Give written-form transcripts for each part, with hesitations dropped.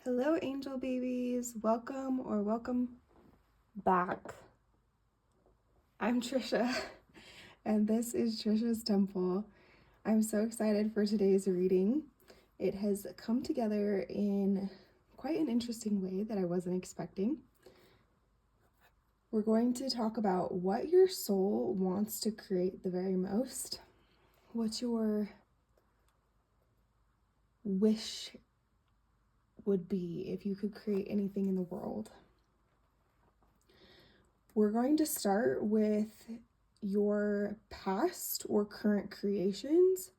Hello, angel babies. Welcome back. I'm Trisha, and this is Trisha's Temple. I'm so excited for today's reading. It has come together in quite an interesting way that I wasn't expecting. We're going to talk about what your soul wants to create the very most, what your wish would be if you could create anything in the world. We're going to start with your past or current creations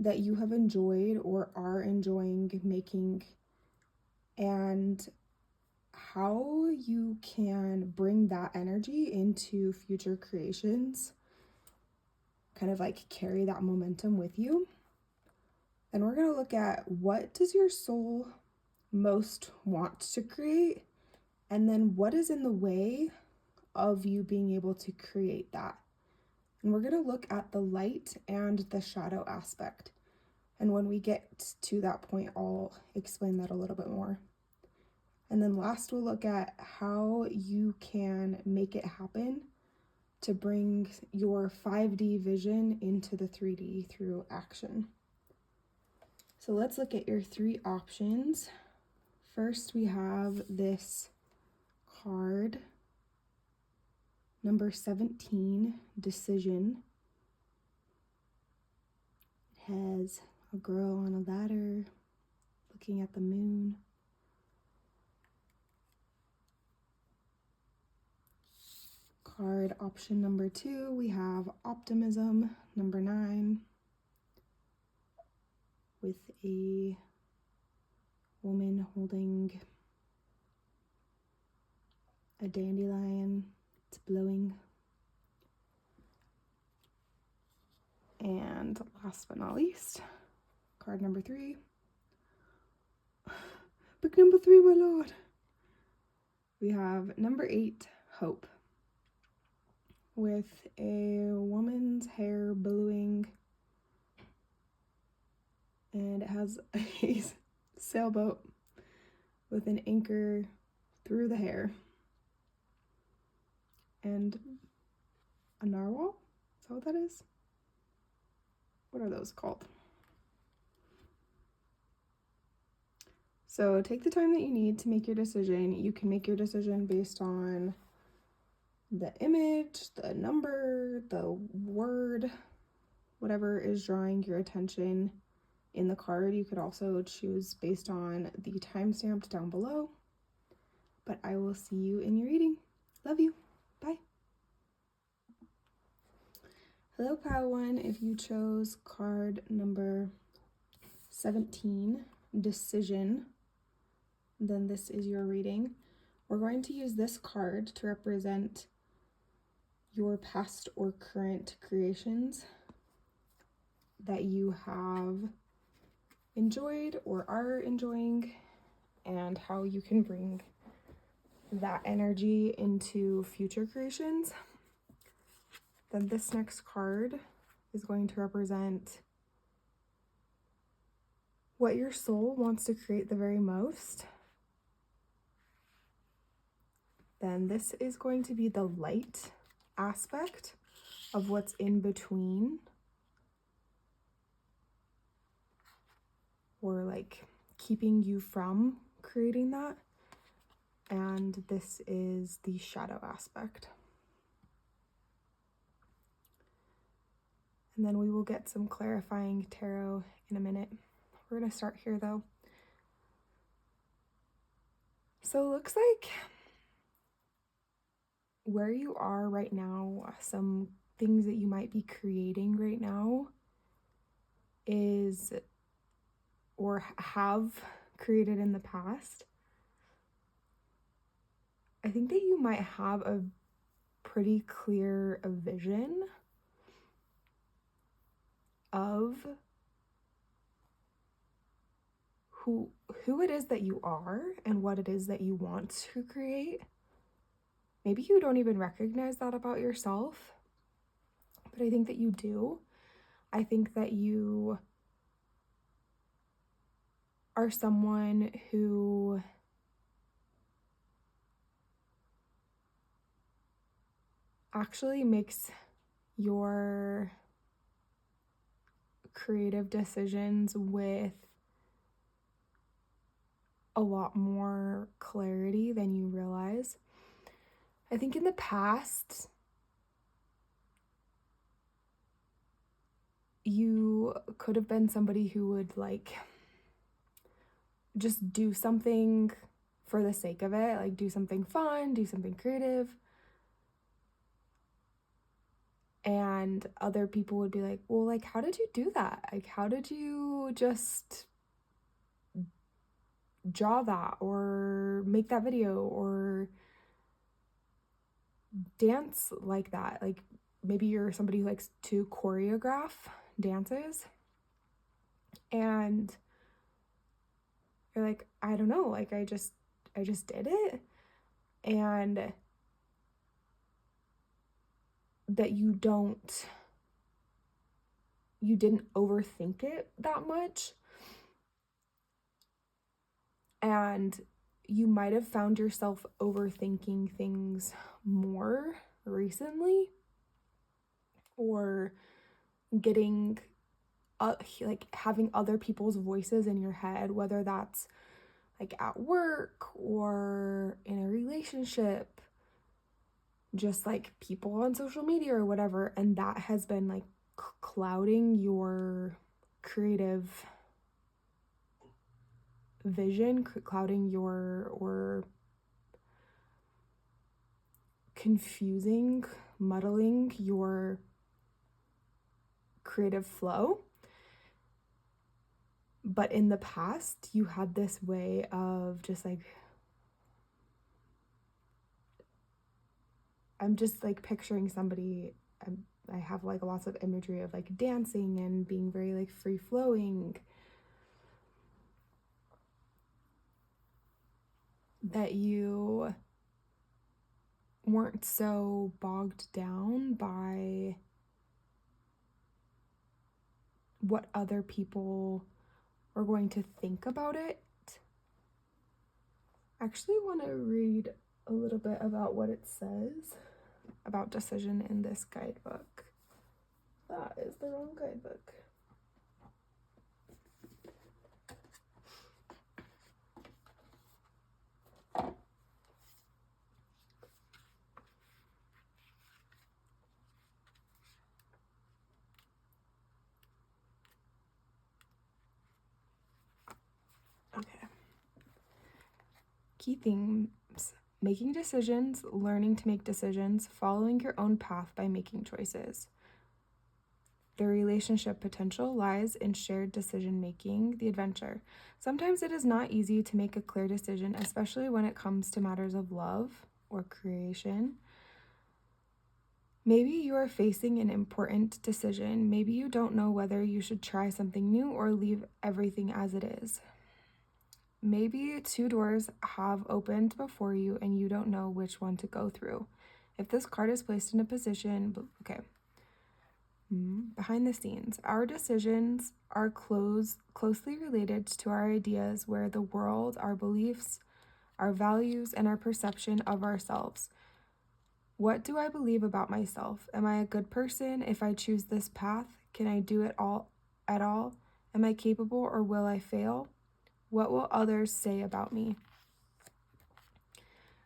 that you have enjoyed or are enjoying making, and how you can bring that energy into future creations, kind of like carry that momentum with you. And we're going to look at what does your soul most want to create, and then what is in the way of you being able to create that. And we're going to look at the light and the shadow aspect. And when we get to that point, I'll explain that a little bit more. And then last, we'll look at how you can make it happen to bring your 5D vision into the 3D through action. So let's look at your three options. First, we have this card, number 17, Decision. It has a girl on a ladder looking at the moon. Card option number 2, we have Optimism, number 9, with a woman holding a dandelion. It's blowing. And last but not least, card number 3. Book number 3, my lord. We have number 8, Hope, with a woman's hair billowing, and it has a sailboat with an anchor through the hair, and a narwhal. Is that what that is? What are those called? So take the time that you need to make your decision. You can make your decision based on the image, the number, the word, whatever is drawing your attention in the card. You could also choose based on the timestamp down below. But I will see you in your reading. Love you. Bye. Hello, Padawan. If you chose card number 17, Decision, then this is your reading. We're going to use this card to represent your past or current creations that you have enjoyed or are enjoying, and how you can bring that energy into future creations. Then this next card is going to represent what your soul wants to create the very most. Then this is going to be the light aspect of what's in between, or like keeping you from creating that. And this is the shadow aspect. And then we will get some clarifying tarot in a minute. We're going to start here though. So it looks like where you are right now, some things that you might be creating right now is, or have created in the past, I think that you might have a pretty clear vision of who it is that you are and what it is that you want to create. Maybe you don't even recognize that about yourself, but I think that you do. I think that you are someone who actually makes your creative decisions with a lot more clarity than you realize. I think in the past, you could have been somebody who would like just do something for the sake of it, like do something fun, do something creative. And other people would be like, well, like, how did you do that? Like, how did you just draw that or make that video or dance like that? Like, maybe you're somebody who likes to choreograph dances and you're like, I don't know, like I just did it. And that you didn't overthink it that much. And you might have found yourself overthinking things more recently, or getting like having other people's voices in your head, whether that's like at work or in a relationship, just like people on social media or whatever. And that has been like clouding your creative vision, clouding your, or confusing, muddling your creative flow. But in the past, you had this way of just like, I'm just like picturing somebody, I have like lots of imagery of like dancing and being very like free flowing, that you weren't so bogged down by what other people were going to think about it. I actually want to read a little bit about what it says about decision in this guidebook. That is the wrong guidebook. Okay. Key themes: making decisions, learning to make decisions, following your own path by making choices. The relationship potential lies in shared decision making, the adventure. Sometimes it is not easy to make a clear decision, especially when it comes to matters of love or creation. Maybe you are facing an important decision. Maybe you don't know whether you should try something new or leave everything as it is. Maybe two doors have opened before you and you don't know which one to go through. If this card is placed in a position, okay. Behind the scenes, our decisions are closely related to our ideas, where the world, our beliefs, our values, and our perception of ourselves. What do I believe about myself? Am I a good person if I choose this path? Can I do it all at all? Am I capable or will I fail? What will others say about me?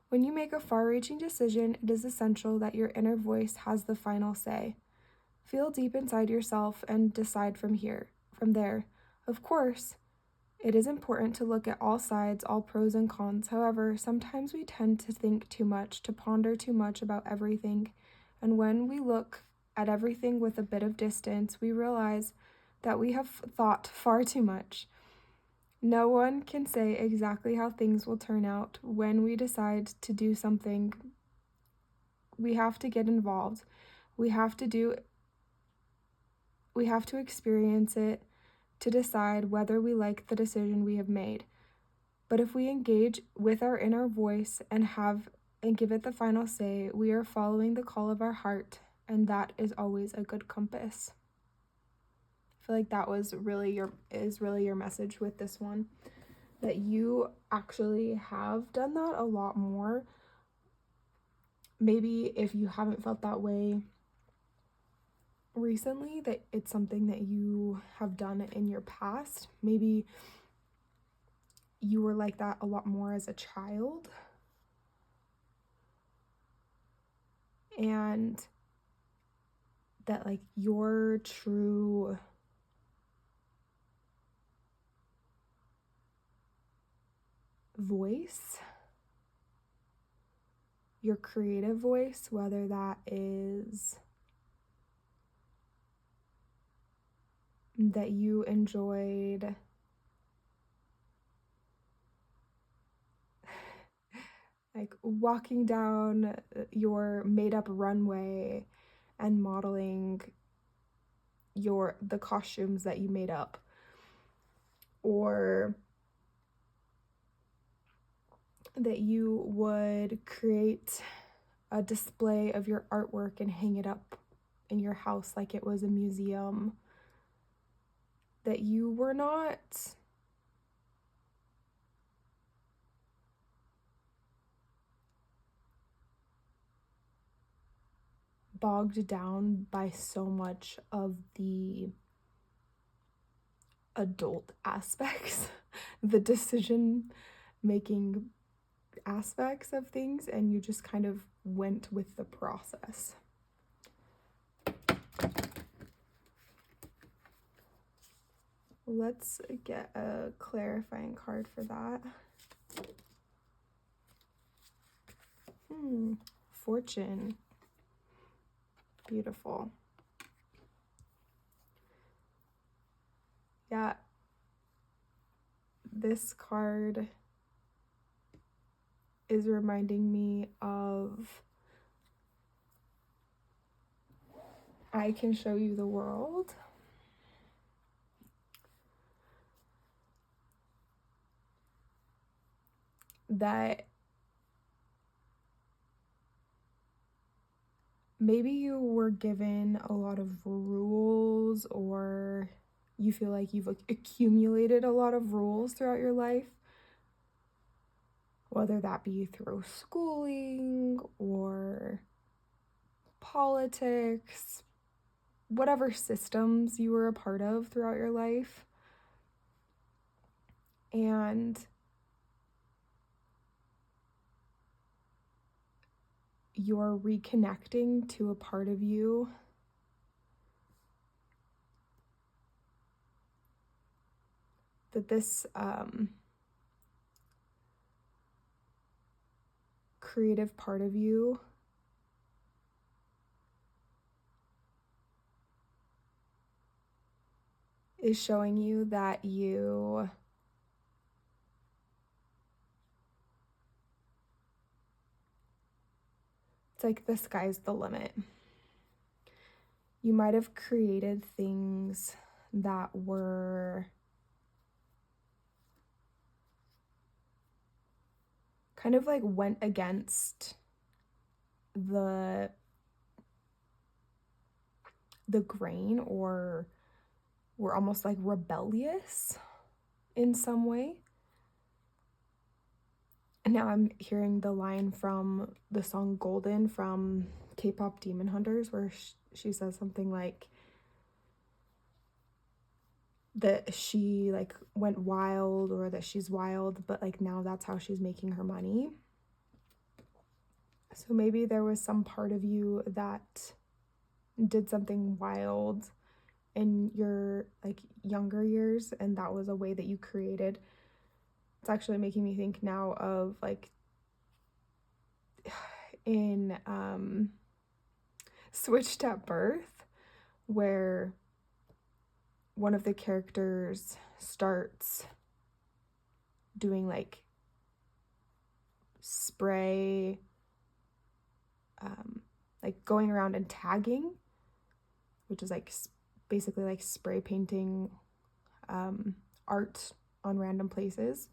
When you make a far-reaching decision, it is essential that your inner voice has the final say. Feel deep inside yourself and decide from there. Of course, it is important to look at all sides, all pros and cons. However, sometimes we tend to think too much, to ponder too much about everything. And when we look at everything with a bit of distance, we realize that we have thought far too much. No one can say exactly how things will turn out. When we decide to do something, we have to get involved. We have to experience it to decide whether we like the decision we have made. But if we engage with our inner voice and give it the final say, we are following the call of our heart, and that is always a good compass. I feel like that was really your message with this one. that you actually have done that a lot more. Maybe if you haven't felt that way recently, that it's something that you have done in your past. Maybe you were like that a lot more as a child. And that like your true voice, your creative voice, whether that is that you enjoyed like walking down your made-up runway and modeling the costumes that you made up, or that you would create a display of your artwork and hang it up in your house like it was a museum, that you were not bogged down by so much of the adult aspects, the decision making aspects of things, and you just kind of went with the process. Let's get a clarifying card for that. Fortune. Beautiful. Yeah. This card is reminding me of I can show you the world. That maybe you were given a lot of rules, or you feel like you've accumulated a lot of rules throughout your life, whether that be through schooling or politics, whatever systems you were a part of throughout your life. And you're reconnecting to a part of you that this creative part of you is showing you that it's like the sky's the limit. You might have created things that were kind of like went against the grain, or were almost like rebellious in some way. And now I'm hearing the line from the song Golden from K-pop Demon Hunters, where she says something like that she like went wild, or that she's wild, but like now that's how she's making her money. So maybe there was some part of you that did something wild in your like younger years, and that was a way that you created. It's actually making me think now of like in Switched at Birth, where one of the characters starts doing like spray, like going around and tagging, which is like basically like spray painting art on random places.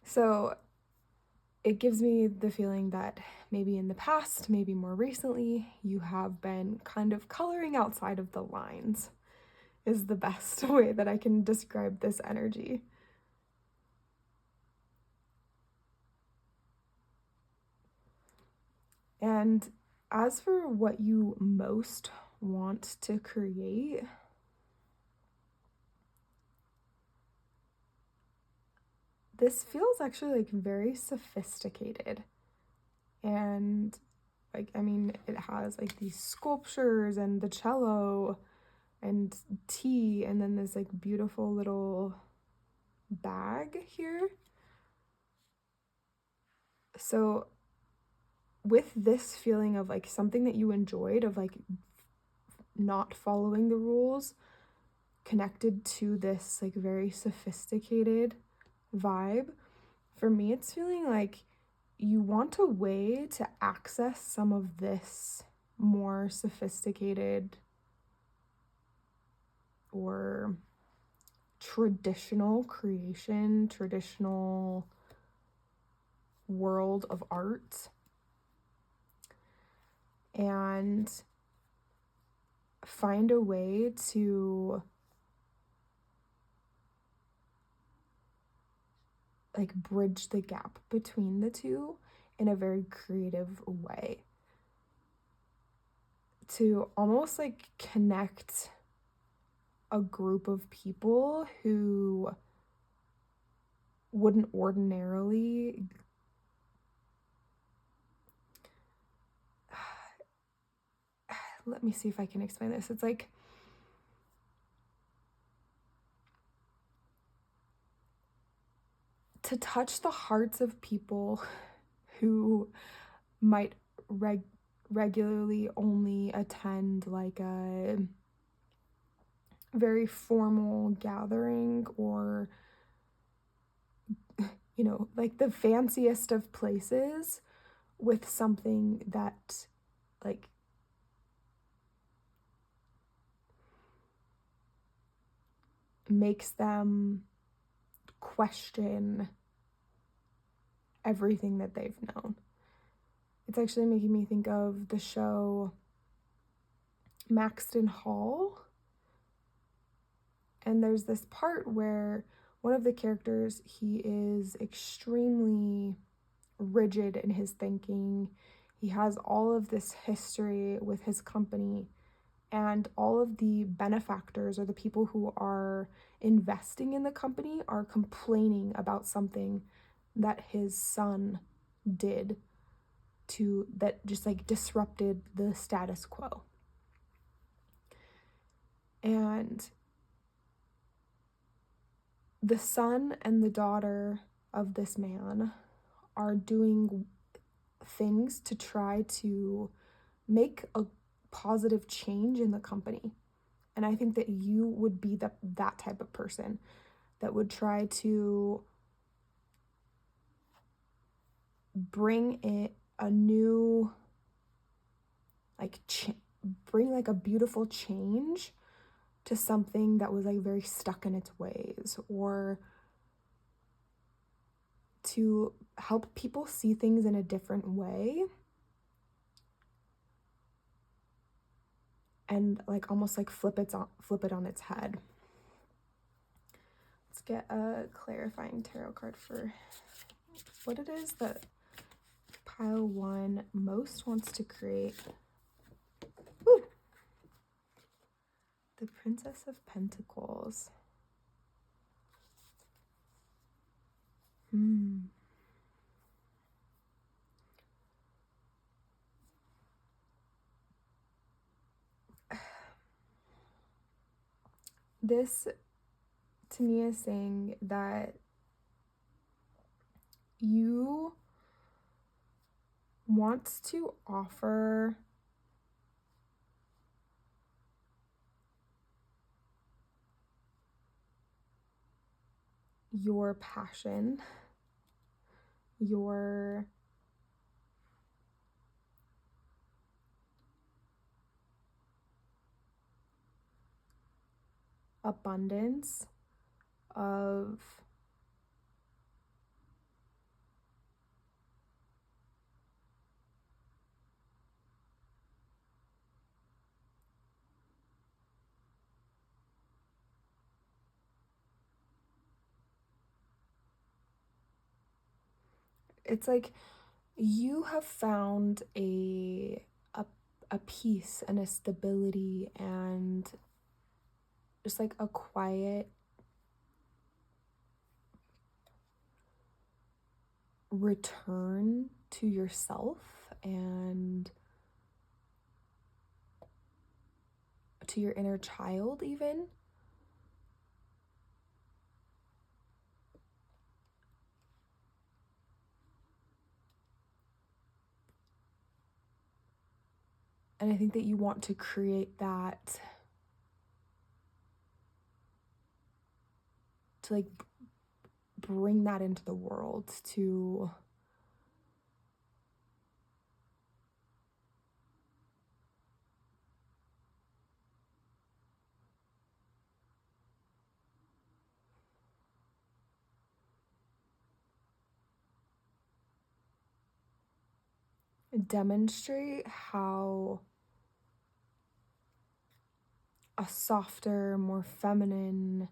So it gives me the feeling that maybe in the past, maybe more recently, you have been kind of coloring outside of the lines, is the best way that I can describe this energy. And as for what you most want to create, this feels actually like very sophisticated. And like, I mean, it has like these sculptures and the cello and tea, and then this like beautiful little bag here. So with this feeling of like something that you enjoyed, of like not following the rules, connected to this like very sophisticated vibe, for me it's feeling like you want a way to access some of this more sophisticated or traditional creation, traditional world of art, and find a way to like bridge the gap between the two in a very creative way, to almost like connect a group of people who wouldn't ordinarily let me see if I can explain this. It's like to touch the hearts of people who might regularly only attend like a very formal gathering, or you know, like the fanciest of places, with something that like makes them question everything that they've known. It's actually making me think of the show Maxton Hall. And there's this part where one of the characters, he is extremely rigid in his thinking. He has all of this history with his company, and all of the benefactors, or the people who are investing in the company, are complaining about something that his son did to that just like disrupted the status quo. And the son and the daughter of this man are doing things to try to make a positive change in the company. And I think that you would be that type of person that would try to bring it a new, like, bring like a beautiful change to something that was like very stuck in its ways, or to help people see things in a different way, and like almost like flip it on its head. Let's get a clarifying tarot card for what it is that pile 1 most wants to create. Woo! The Princess of Pentacles. This to me is saying that you want to offer your passion, your abundance of it's like you have found a peace and a stability and just like a quiet return to yourself and to your inner child even. And I think that you want to create that, to like bring that into the world, to demonstrate how a softer, more feminine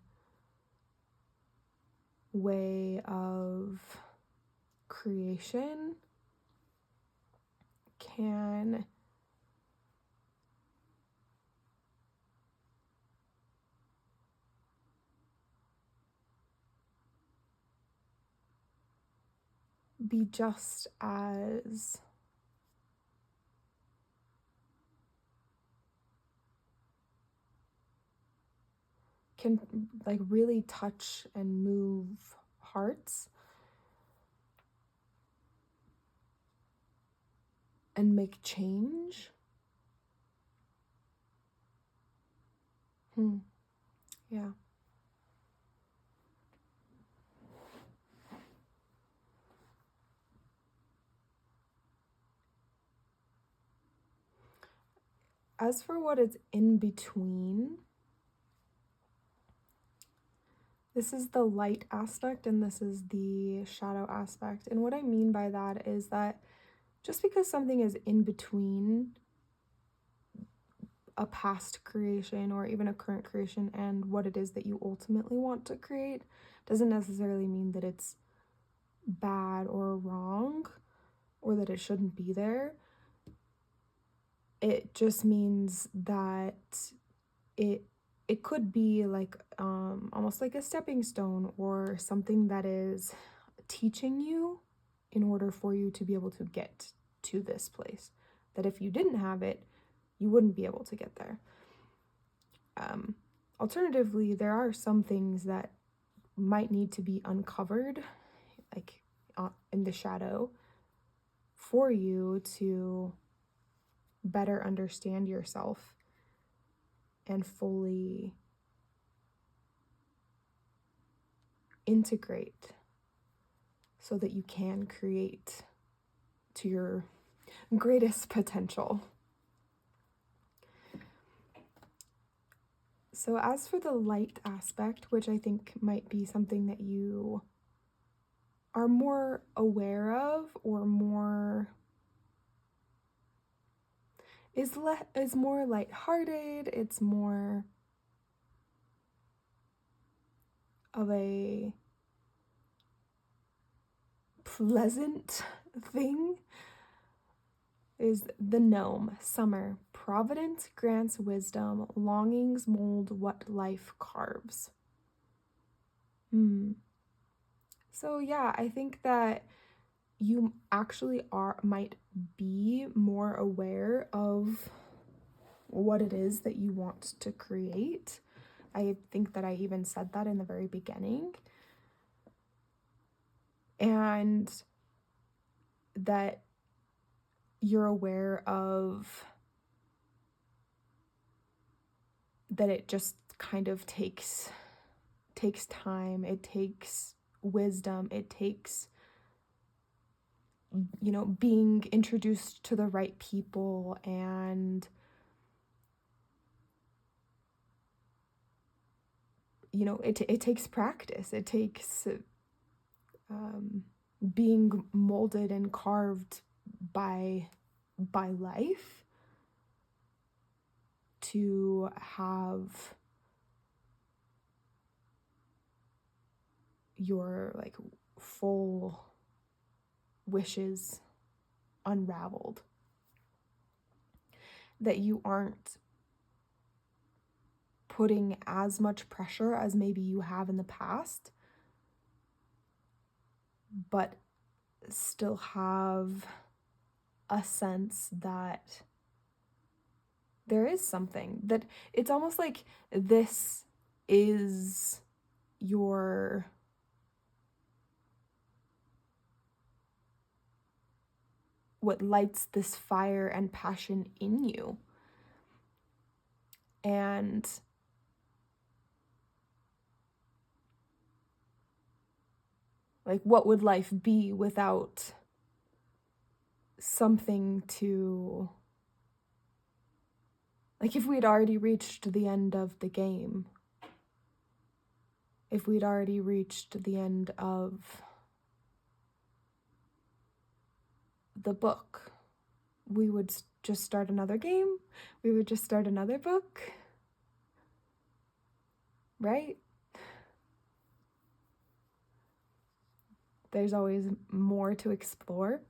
way of creation can be just as can like really touch and move hearts and make change. Yeah. As for what is in between, this is the light aspect and this is the shadow aspect. And what I mean by that is that just because something is in between a past creation or even a current creation and what it is that you ultimately want to create doesn't necessarily mean that it's bad or wrong or that it shouldn't be there. It just means that it could be like almost like a stepping stone or something that is teaching you in order for you to be able to get to this place. That if you didn't have it, you wouldn't be able to get there. Alternatively, there are some things that might need to be uncovered, like in the shadow, for you to better understand yourself and fully integrate so that you can create to your greatest potential. So as for the light aspect, which I think might be something that you are more aware of or more is more lighthearted, it's more of a pleasant thing, is the gnome. Summer. Providence grants wisdom, longings mold what life carves. So yeah, I think that you actually might be more aware of what it is that you want to create. I think that I even said that in the very beginning. And that you're aware of that it just kind of takes time, it takes wisdom, it takes, you know, being introduced to the right people, and you know, it takes practice, it takes being molded and carved by life to have your like full wishes unraveled. That you aren't putting as much pressure as maybe you have in the past, but still have a sense that there is something, that it's almost like this is your what lights this fire and passion in you. And like, what would life be without something to, like, if we'd already reached the end of the game, if we'd already reached the end of the book, we would just start another game, we would just start another book, right? There's always more to explore.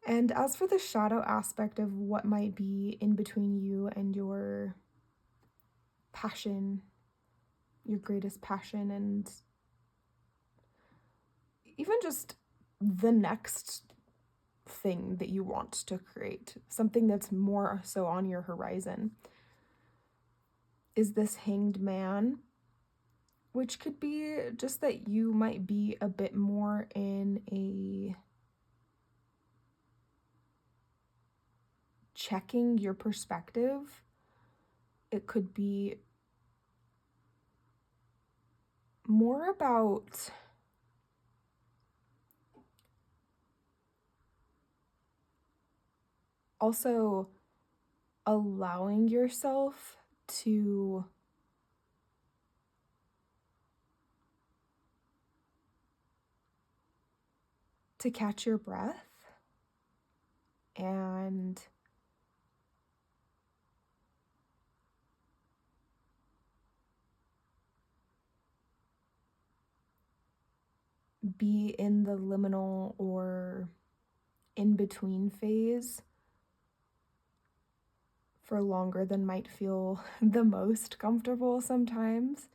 And as for the shadow aspect of what might be in between you and your passion, your greatest passion, and even just the next thing that you want to create, something that's more so on your horizon, is this Hanged Man, which could be just that you might be a bit more in a checking your perspective. It could be more about also allowing yourself to catch your breath and be in the liminal or in-between phase for longer than might feel the most comfortable sometimes.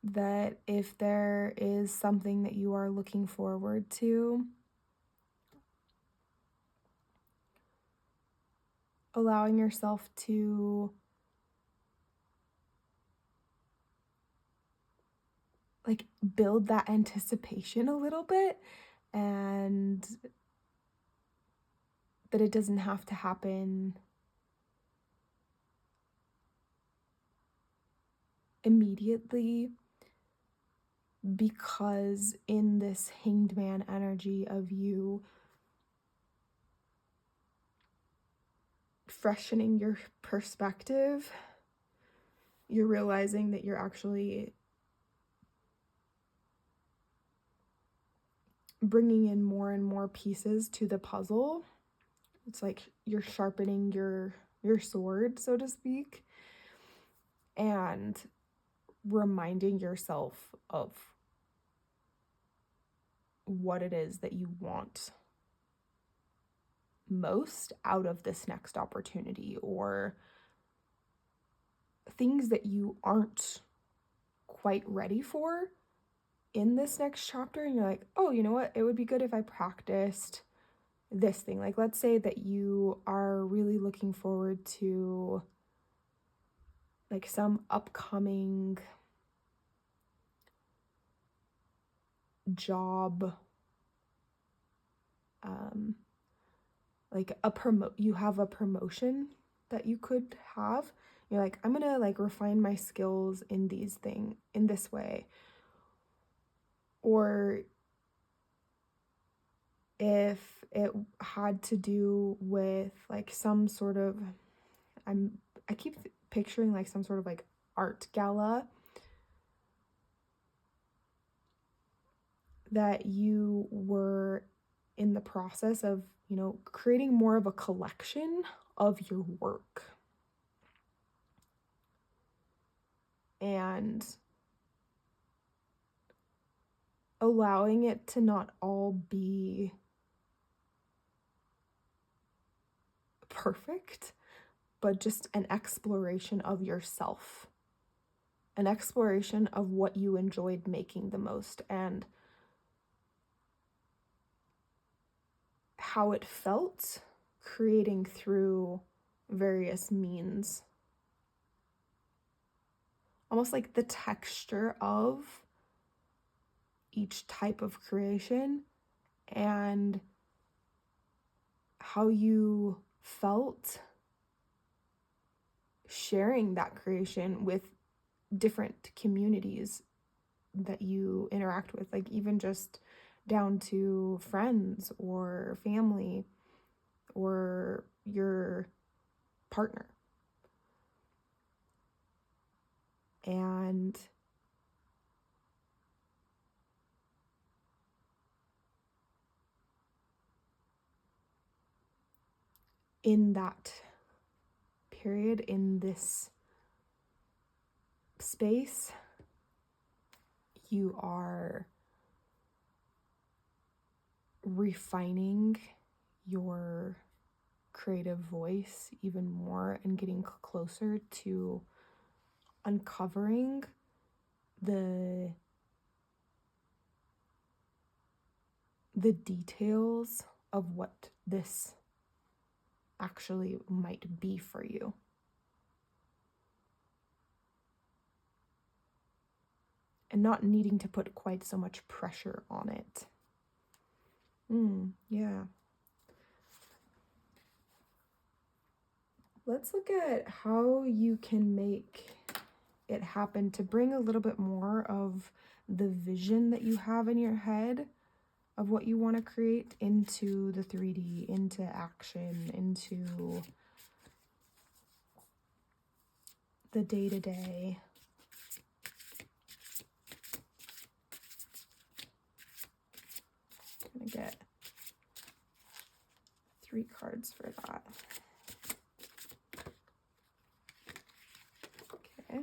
That if there is something that you are looking forward to, allowing yourself to like build that anticipation a little bit, and that it doesn't have to happen immediately, because in this Hanged Man energy of you freshening your perspective, you're realizing that you're actually bringing in more and more pieces to the puzzle. It's like you're sharpening your sword, so to speak, and reminding yourself of what it is that you want most out of this next opportunity, or things that you aren't quite ready for in this next chapter. And you're like, oh, you know what? It would be good if I practiced this thing. Like, let's say that you are really looking forward to like some upcoming job, like you have a promotion that you could have. You're like, I'm gonna like refine my skills in this way. Or if it had to do with like some sort of, I keep picturing like some sort of like art gala, that you were in the process of, creating more of a collection of your work. and allowing it to not all be perfect, but just an exploration of yourself, an exploration of what you enjoyed making the most and how it felt creating through various means. Almost like the texture of each type of creation and how you felt sharing that creation with different communities that you interact with, like even just down to friends or family or your partner. And in that period, in this space, you are refining your creative voice even more and getting closer to uncovering the details of what this actually might be for you. And not needing to put quite so much pressure on it. Yeah. Let's look at how you can make it happen to bring a little bit more of the vision that you have in your head of what you want to create into the 3D, into action, into the day-to-day. I'm going to get 3 cards for that. Okay.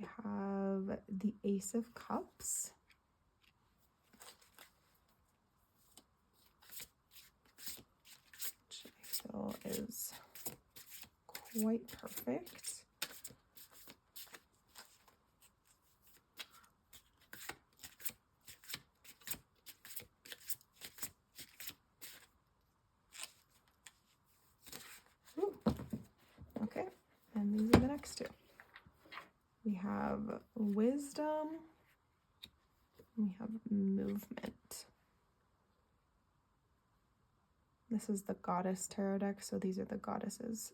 I have the Ace of Cups. Which I feel is quite perfect. Okay, and these are the next 2. We have wisdom, we have movement. This is the goddess tarot deck, so these are the goddesses,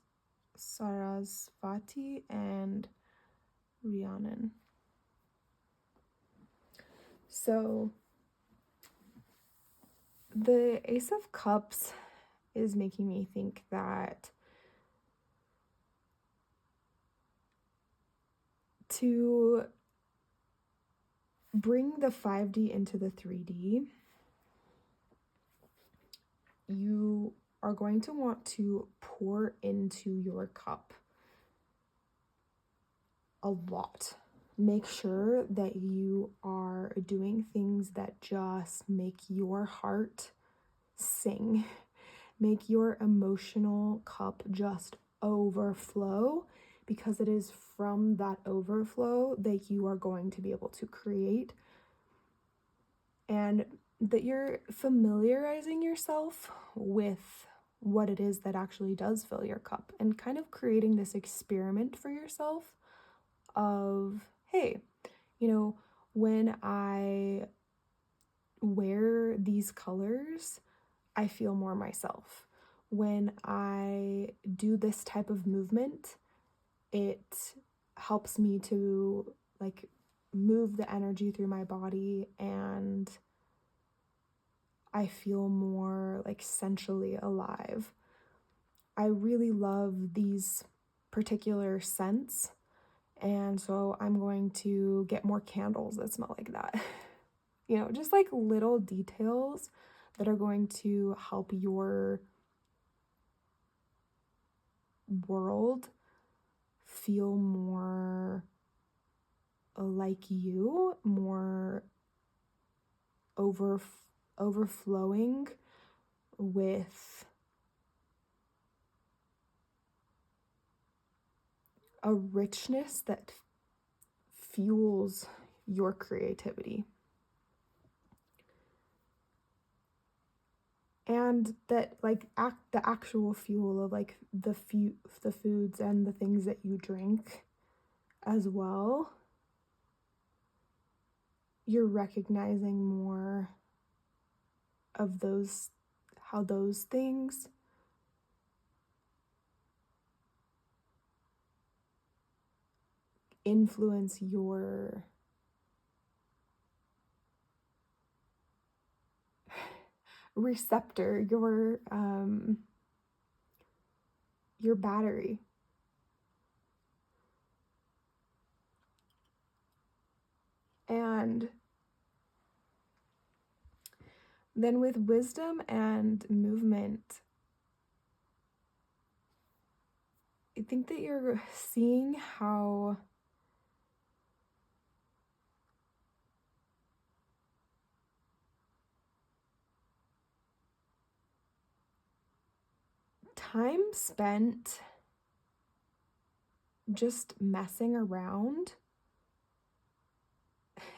Sarasvati and Rhiannon. So the Ace of Cups is making me think that to bring the 5D into the 3D, you are going to want to pour into your cup a lot. Make sure that you are doing things that just make your heart sing, make your emotional cup just overflow, because it is from that overflow that you are going to be able to create, and that you're familiarizing yourself with what it is that actually does fill your cup, and kind of creating this experiment for yourself of, hey, you know, when I wear these colors, I feel more myself. When I do this type of movement, it helps me to like move the energy through my body, and I feel more like sensually alive. I really love these particular scents, and so I'm going to get more candles that smell like that. You know, just like little details that are going to help your world feel more like you, more overflowing with a richness that fuels your creativity. And that, like, the actual fuel of, like, the foods and the things that you drink as well, you're recognizing more of those, how those things influence your receptor, your battery. And then with wisdom and movement, I think that you're seeing how time spent just messing around,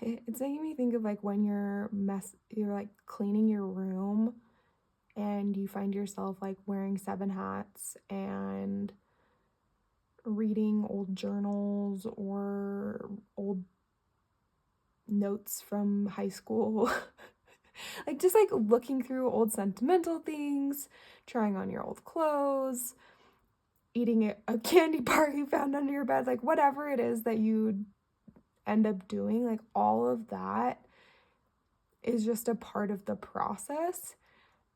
it's making me think of, like, when you're like cleaning your room and you find yourself, like, wearing 7 hats and reading old journals or old notes from high school. Like, just, like, looking through old sentimental things, trying on your old clothes, eating a candy bar you found under your bed, like, whatever it is that you end up doing, like, all of that is just a part of the process,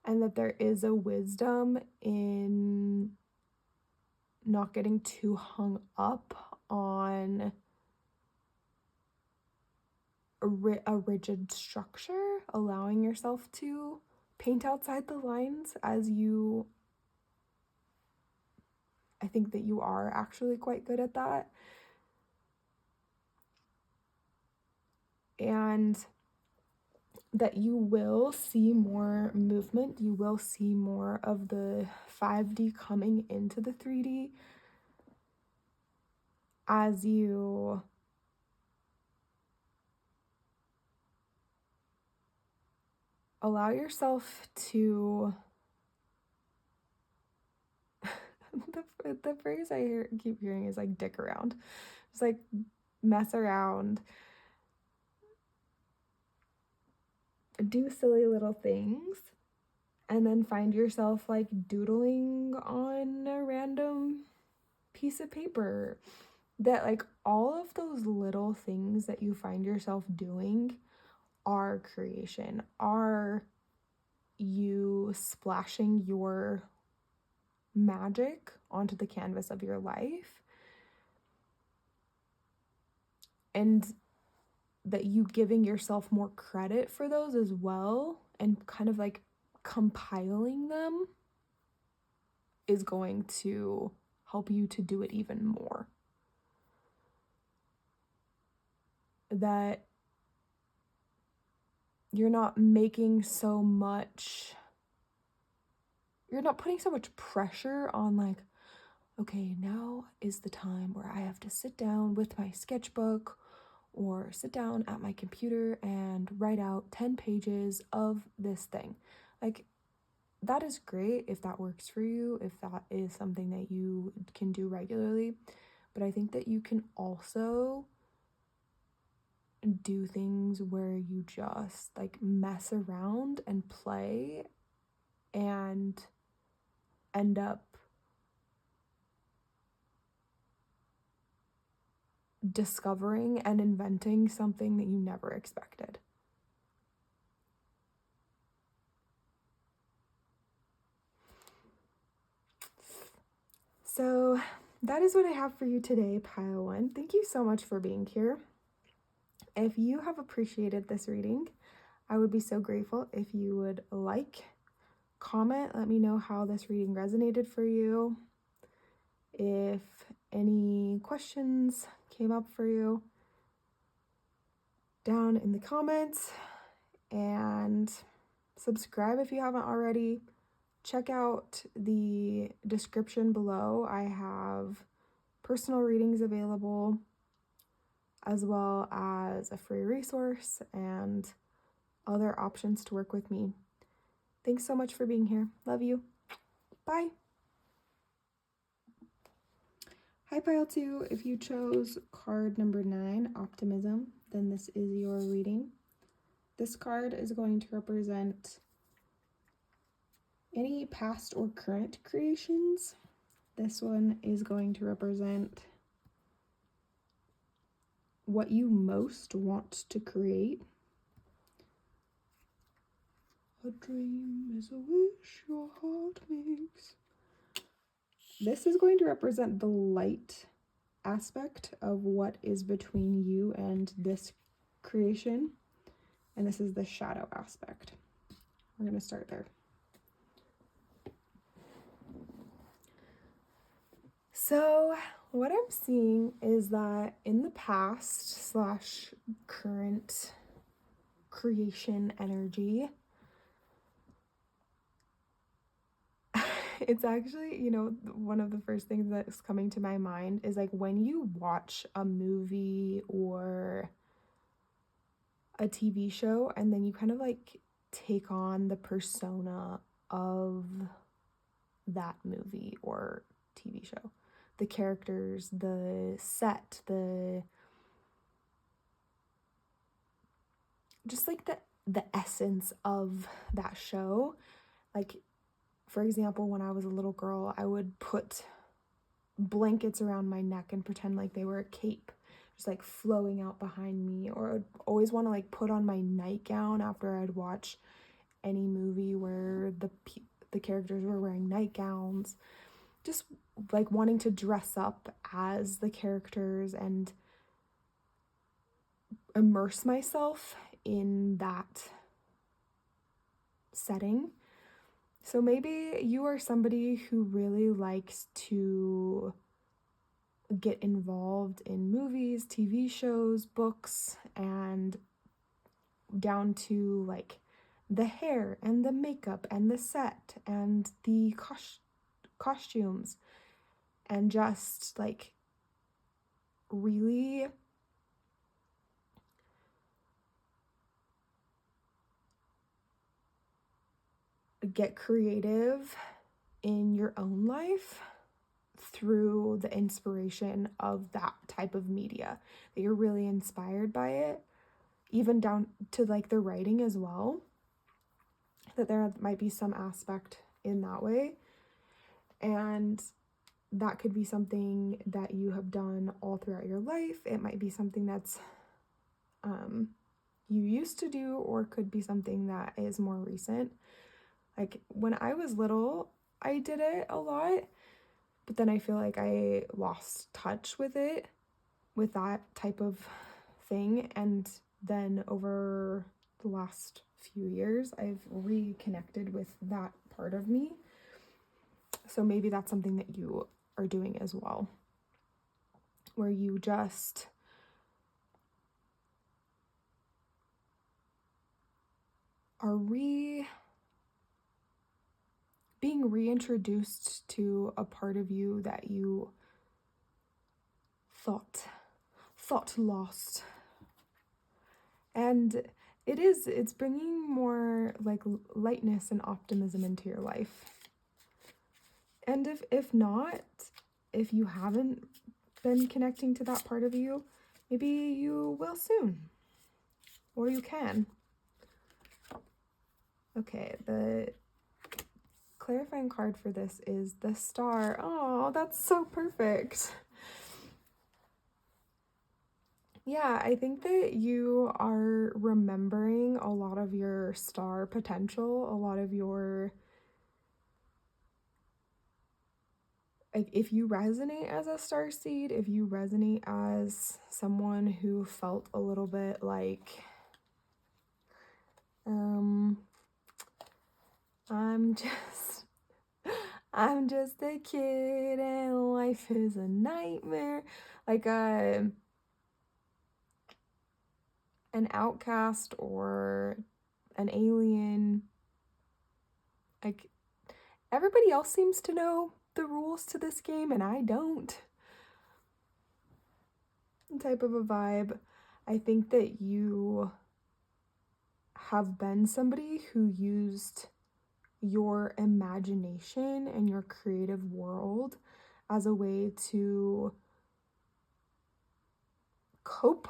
and that there is a wisdom in not getting too hung up on a rigid structure, allowing yourself to paint outside the lines as you, I think that you are actually quite good at that. And that you will see more movement, you will see more of the 5D coming into the 3D as you allow yourself to the phrase I keep hearing is, like, dick around. Just, like, mess around, do silly little things, and then find yourself, like, doodling on a random piece of paper. That, like, all of those little things that you find yourself doing are creation, are you splashing your magic onto the canvas of your life, and that you giving yourself more credit for those as well, and kind of, like, compiling them is going to help you to do it even more. That you're not making so much, you're not putting so much pressure on, like, okay, now is the time where I have to sit down with my sketchbook or sit down at my computer and write out 10 pages of this thing. Like, that is great if that works for you, if that is something that you can do regularly. But I think that you can also do things where you just, like, mess around and play and end up discovering and inventing something that you never expected. So that is what I have for you today, Pile 1. Thank you so much for being here. If you have appreciated this reading, I would be so grateful if you would like, comment, let me know how this reading resonated for you. If any questions came up for you down in the comments, and subscribe if you haven't already. Check out the description below. I have personal readings available, as well as a free resource and other options to work with me. Thanks so much for being here. Love you. Bye. Hi, Pile 2. If you chose card number 9, Optimism, then this is your reading. This card is going to represent any past or current creations. This one is going to represent what you most want to create. A dream is a wish your heart makes. This is going to represent the light aspect of what is between you and this creation. And this is the shadow aspect. We're going to start there. So what I'm seeing is that in the past / current creation energy, it's actually, you know, one of the first things that's coming to my mind is like when you watch a movie or a TV show and then you kind of like take on the persona of that movie or TV show. The characters, the set, just like the essence of that show. Like, for example, when I was a little girl, I would put blankets around my neck and pretend like they were a cape, just like flowing out behind me. Or I'd always want to like put on my nightgown after I'd watch any movie where the characters were wearing nightgowns. Just like wanting to dress up as the characters and immerse myself in that setting. So maybe you are somebody who really likes to get involved in movies, TV shows, books, and down to like the hair and the makeup and the set and the costumes, and just like really get creative in your own life through the inspiration of that type of media, that you're really inspired by it, even down to like the writing as well, that there might be some aspect in that way. And that could be something that you have done all throughout your life. It might be something that's you used to do, or could be something that is more recent. Like when I was little, I did it a lot, but then I feel like I lost touch with it, with that type of thing. And then over the last few years, I've reconnected with that part of me. So maybe that's something that you are doing as well, where you just are being reintroduced to a part of you that you thought lost. And it's bringing more like lightness and optimism into your life. And if not, if you haven't been connecting to that part of you, maybe you will soon, or you can. Okay, the clarifying card for this is the Star. Oh, that's so perfect. Yeah, I think that you are remembering a lot of your star potential, a lot of your, like, if you resonate as a star seed, if you resonate as someone who felt a little bit like, I'm just a kid and life is a nightmare. Like an outcast or an alien. Like, everybody else seems to know the rules to this game and I don't. Type of a vibe. I think that you have been somebody who used your imagination and your creative world as a way to cope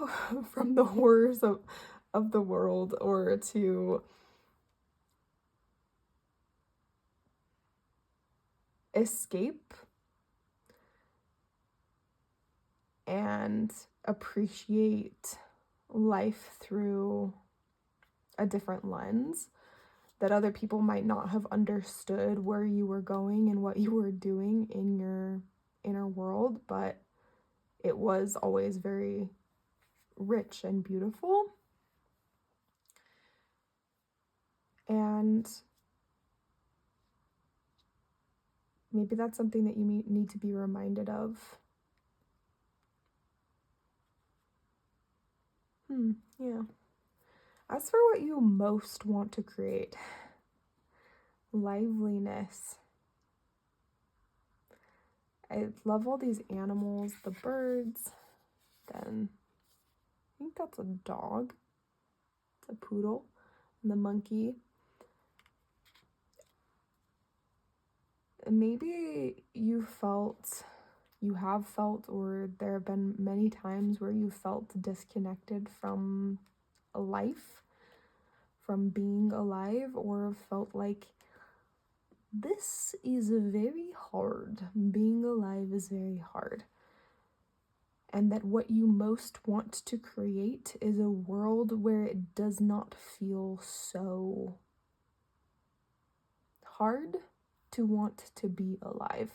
from the horrors of the world, or to escape and appreciate life through a different lens that other people might not have understood where you were going and what you were doing in your inner world, but it was always very rich and beautiful. And maybe that's something that you need to be reminded of. Yeah. As for what you most want to create, liveliness. I love all these animals, the birds, then I think that's a dog, it's a poodle, and the monkey. Maybe you have felt, or there have been many times where you felt disconnected from life, from being alive, or felt like this is very hard. Being alive is very hard. And that what you most want to create is a world where it does not feel so hard to want to be alive.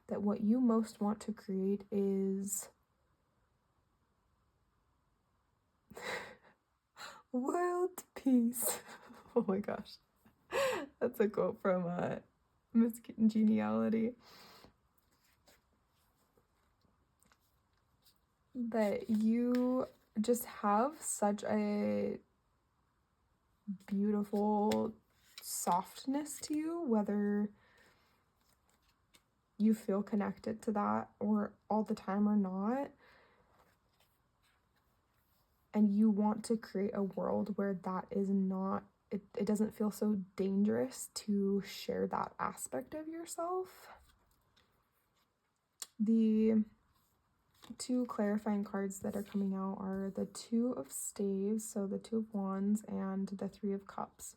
That what you most want to create is world peace. Oh my gosh. That's a quote from Miss Congeniality. That you just have such a beautiful softness to you, whether you feel connected to that or all the time or not. And you want to create a world where that is not, it doesn't feel so dangerous to share that aspect of yourself. The two clarifying cards that are coming out are the Two of Staves, so the Two of Wands, and the Three of Cups.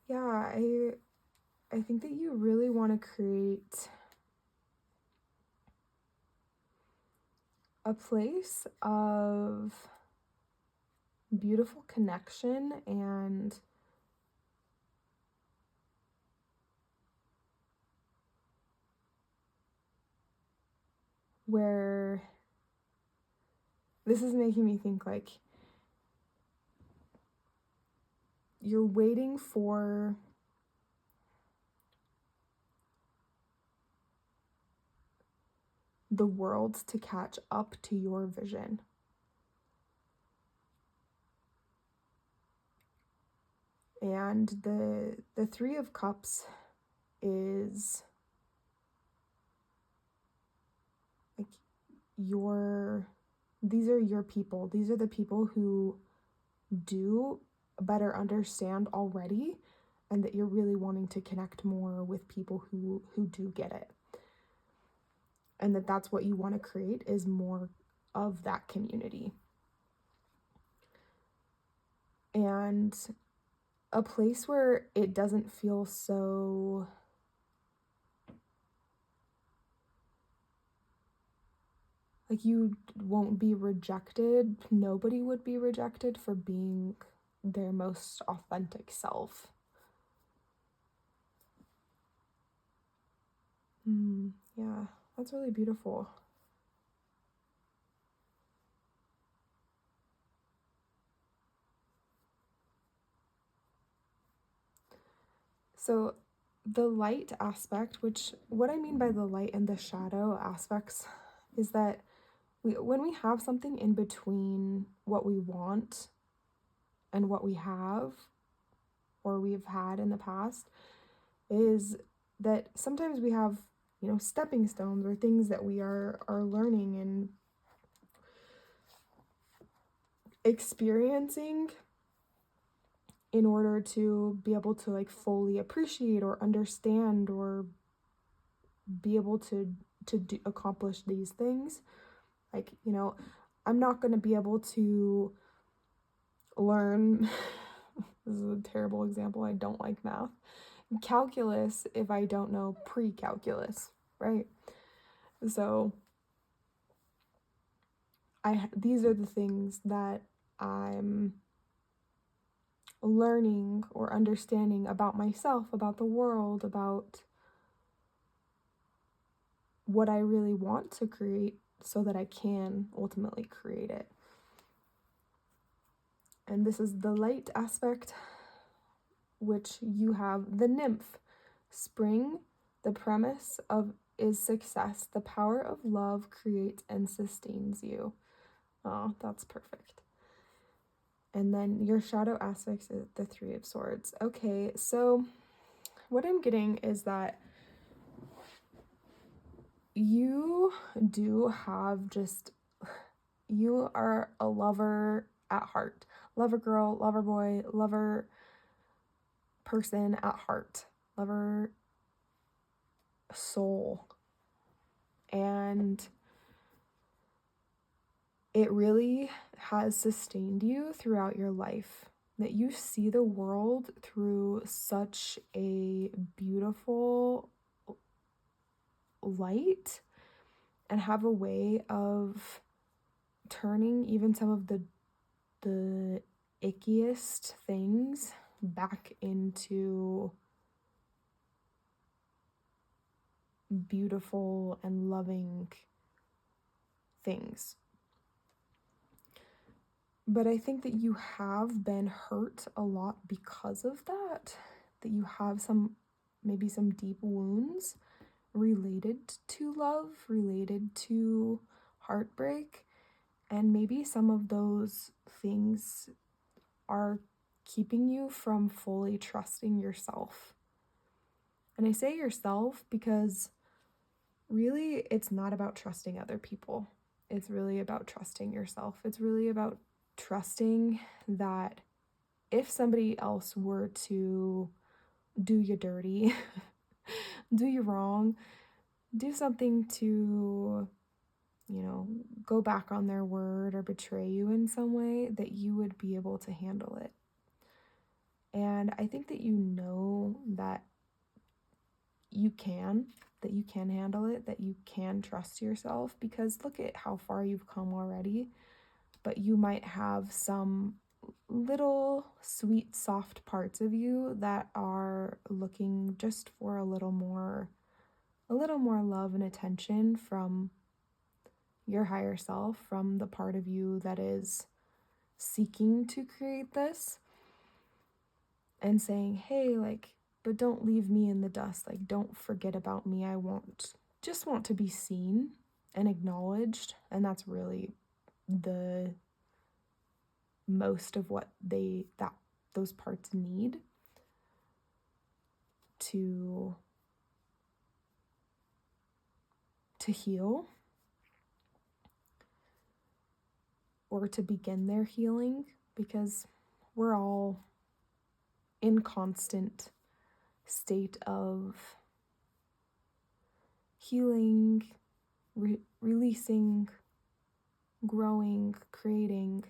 Yeah, I think that you really want to create a place of beautiful connection and where this is making me think like you're waiting for the world to catch up to your vision. And the Three of Cups is like these are your people. These are the people who do better understand already, and that you're really wanting to connect more with people who do get it. And that's what you want to create, is more of that community. And a place where it doesn't feel so like you won't be rejected. Nobody would be rejected for being their most authentic self. Yeah, that's really beautiful. So the light aspect, which what I mean by the light and the shadow aspects is that when we have something in between what we want and what we have or we've had in the past, is that sometimes we have, stepping stones or things that we are learning and experiencing in order to be able to like fully appreciate or understand or be able to accomplish these things. Like, I'm not going to be able to learn this is a terrible example, I don't like math, calculus if I don't know pre-calculus, right? So these are the things that I'm learning or understanding about myself, about the world, about what I really want to create so that I can ultimately create it. And this is the light aspect, which you have the nymph. Spring, the premise of is success. The power of love creates and sustains you. Oh, that's perfect. And then your shadow aspects is the Three of Swords. Okay, so what I'm getting is that you do have you are a lover at heart. Lover girl, lover boy, lover person at heart. Lover soul. And it really has sustained you throughout your life, that you see the world through such a beautiful light and have a way of turning even some of the ickiest things back into beautiful and loving things. But I think that you have been hurt a lot because of that you have maybe some deep wounds related to love, related to heartbreak, and maybe some of those things are keeping you from fully trusting yourself. And I say yourself because really it's not about trusting other people. It's really about trusting yourself. It's really about trusting that if somebody else were to do you dirty, do you wrong, do something to, go back on their word or betray you in some way, that you would be able to handle it. And I think that that you can handle it, that you can trust yourself, because look at how far you've come already. But you might have some little sweet, soft parts of you that are looking just for a little more love and attention from your higher self, from the part of you that is seeking to create this and saying, hey, but don't leave me in the dust. Don't forget about me. I just want to be seen and acknowledged. And that's really the most of what those parts need to heal or to begin their healing, because we're all in constant state of healing, releasing, growing, creating.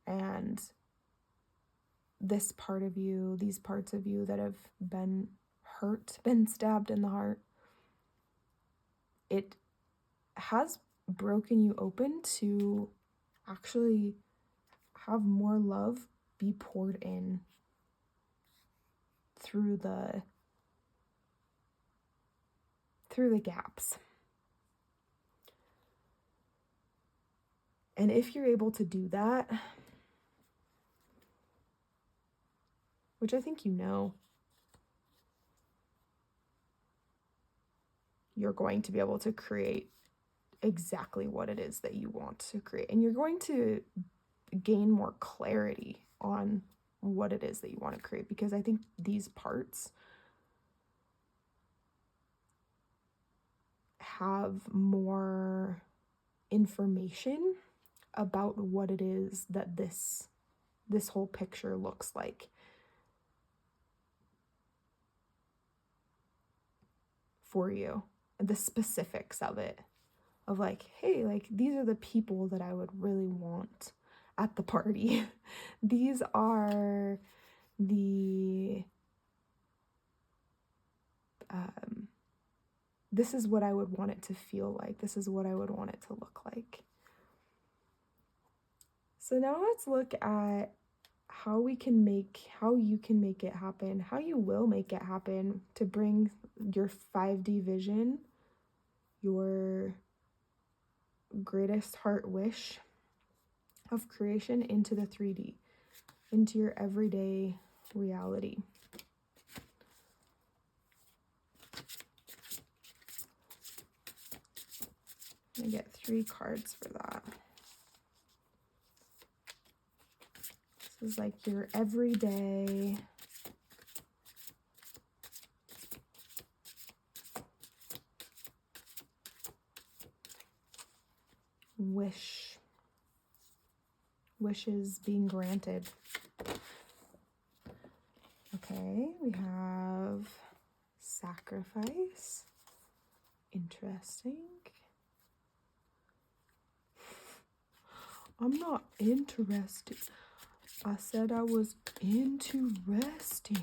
And this part of you, these parts of you that have been hurt, been stabbed in the heart, it has broken you open to actually have more love be poured in through the gaps. And if you're able to do that, which I think you're going to be able to create exactly what it is that you want to create. And you're going to gain more clarity on what it is that you want to create, because I think these parts have more information about what it is that this whole picture looks like for you, the specifics of it, of like, hey, like these are the people that I would really want at the party. These are the this is what I would want it to feel like. This is what I would want it to look like. So now let's look at how you can make it happen, how you will make it happen to bring your 5D vision, your greatest heart wish of creation into the 3D, into your everyday reality. I get 3 cards for that. This is like your everyday wishes being granted. Okay, we have sacrifice. Interesting. I'm not interested. I said I was into resting.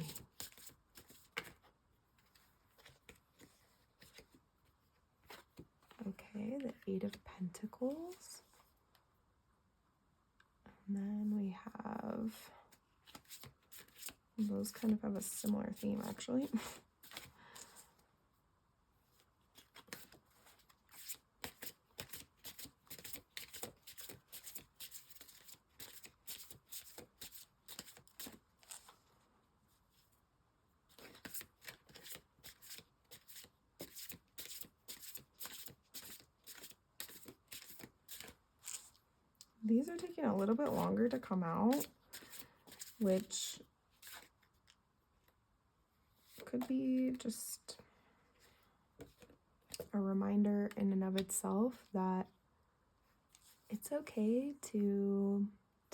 Okay, the 8 of Pentacles. And then we have, those kind of have a similar theme actually. These are taking a little bit longer to come out, which could be just a reminder in and of itself that it's okay to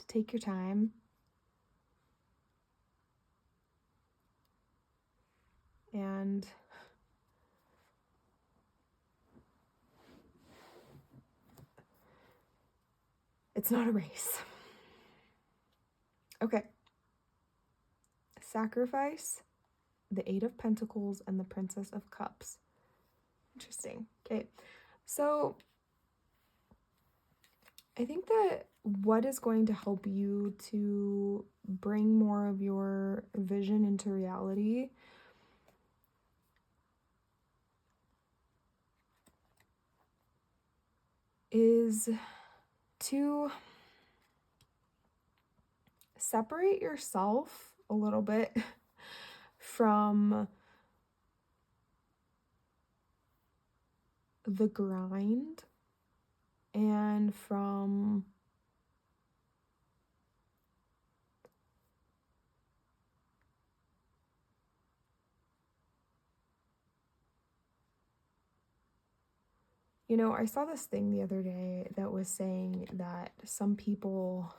take your time and it's not a race. Okay. Sacrifice, the 8 of Pentacles, and the Princess of Cups. Interesting. Okay. So I think that what is going to help you to bring more of your vision into reality is to separate yourself a little bit from the grind and from I saw this thing the other day that was saying that some people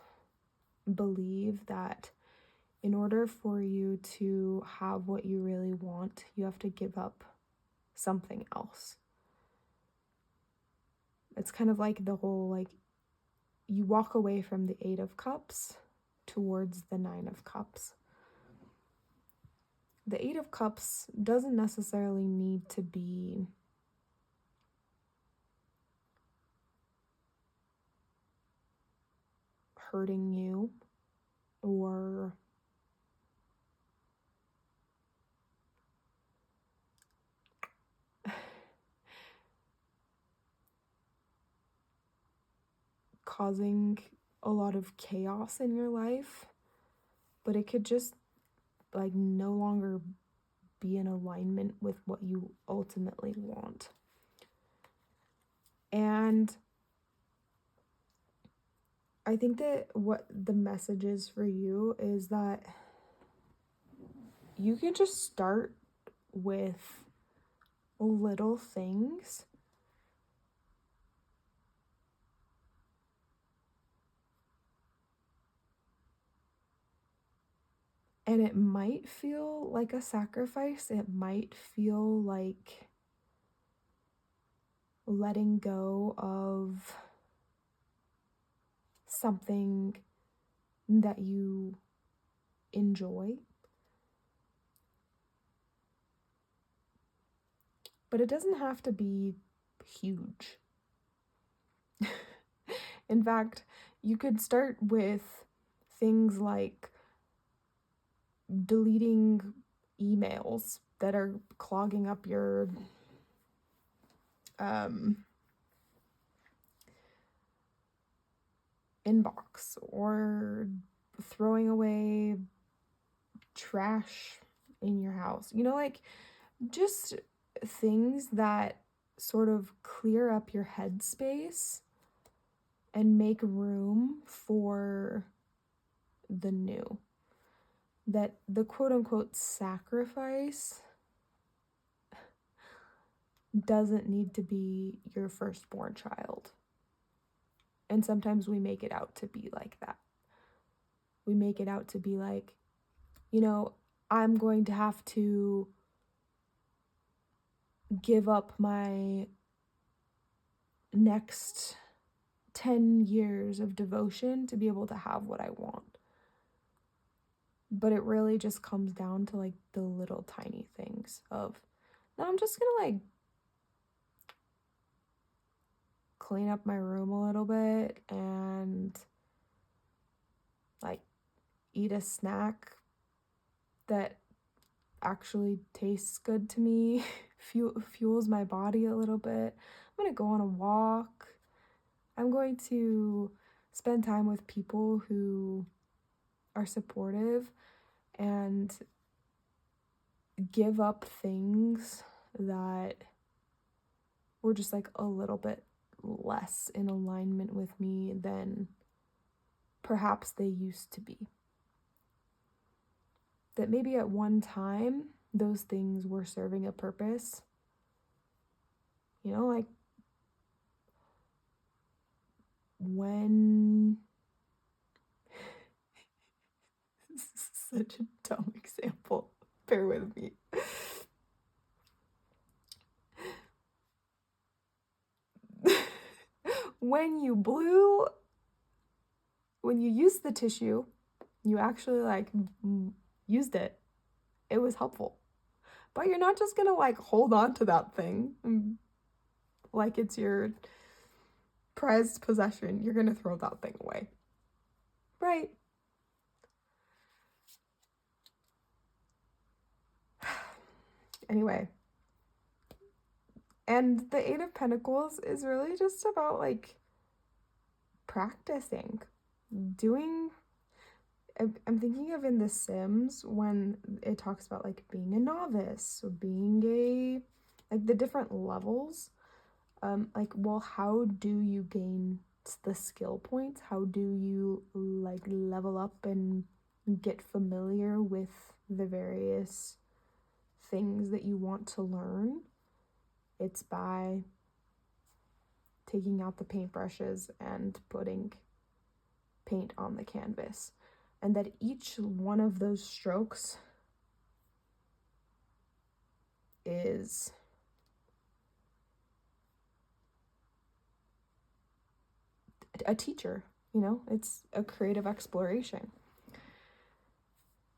believe that in order for you to have what you really want, you have to give up something else. It's kind of like the whole, like, you walk away from the 8 of Cups towards the 9 of Cups. The 8 of Cups doesn't necessarily need to be hurting you or causing a lot of chaos in your life, but it could just like no longer be in alignment with what you ultimately want. And I think that what the message is for you is that you can just start with little things and it might feel like a sacrifice. It might feel like letting go of something that you enjoy. But it doesn't have to be huge. In fact, you could start with things like deleting emails that are clogging up your inbox, or throwing away trash in your house. Like just things that sort of clear up your headspace and make room for the new. That the quote unquote sacrifice doesn't need to be your firstborn child. And sometimes we make it out to be like that. We make it out to be like, I'm going to have to give up my next 10 years of devotion to be able to have what I want. But it really just comes down to like the little tiny things of, no, I'm just gonna like clean up my room a little bit and like eat a snack that actually tastes good to me, fuels my body a little bit. I'm gonna go on a walk. I'm going to spend time with people who are supportive and give up things that were just like a little bit less in alignment with me than perhaps they used to be. That maybe at one time those things were serving a purpose. Like when this is such a dumb example. Bear with me. When you used the tissue, you actually like used it. It was helpful. But you're not just gonna like hold on to that thing like it's your prized possession. You're gonna throw that thing away. Right? Anyway. And the Eight of Pentacles is really just about like practicing, doing. I'm thinking of in The Sims when it talks about like being a novice or being like the different levels. Like, well, how do you gain the skill points? How do you like level up and get familiar with the various things that you want to learn? It's by taking out the paintbrushes and putting paint on the canvas. And that each one of those strokes is a teacher, it's a creative exploration.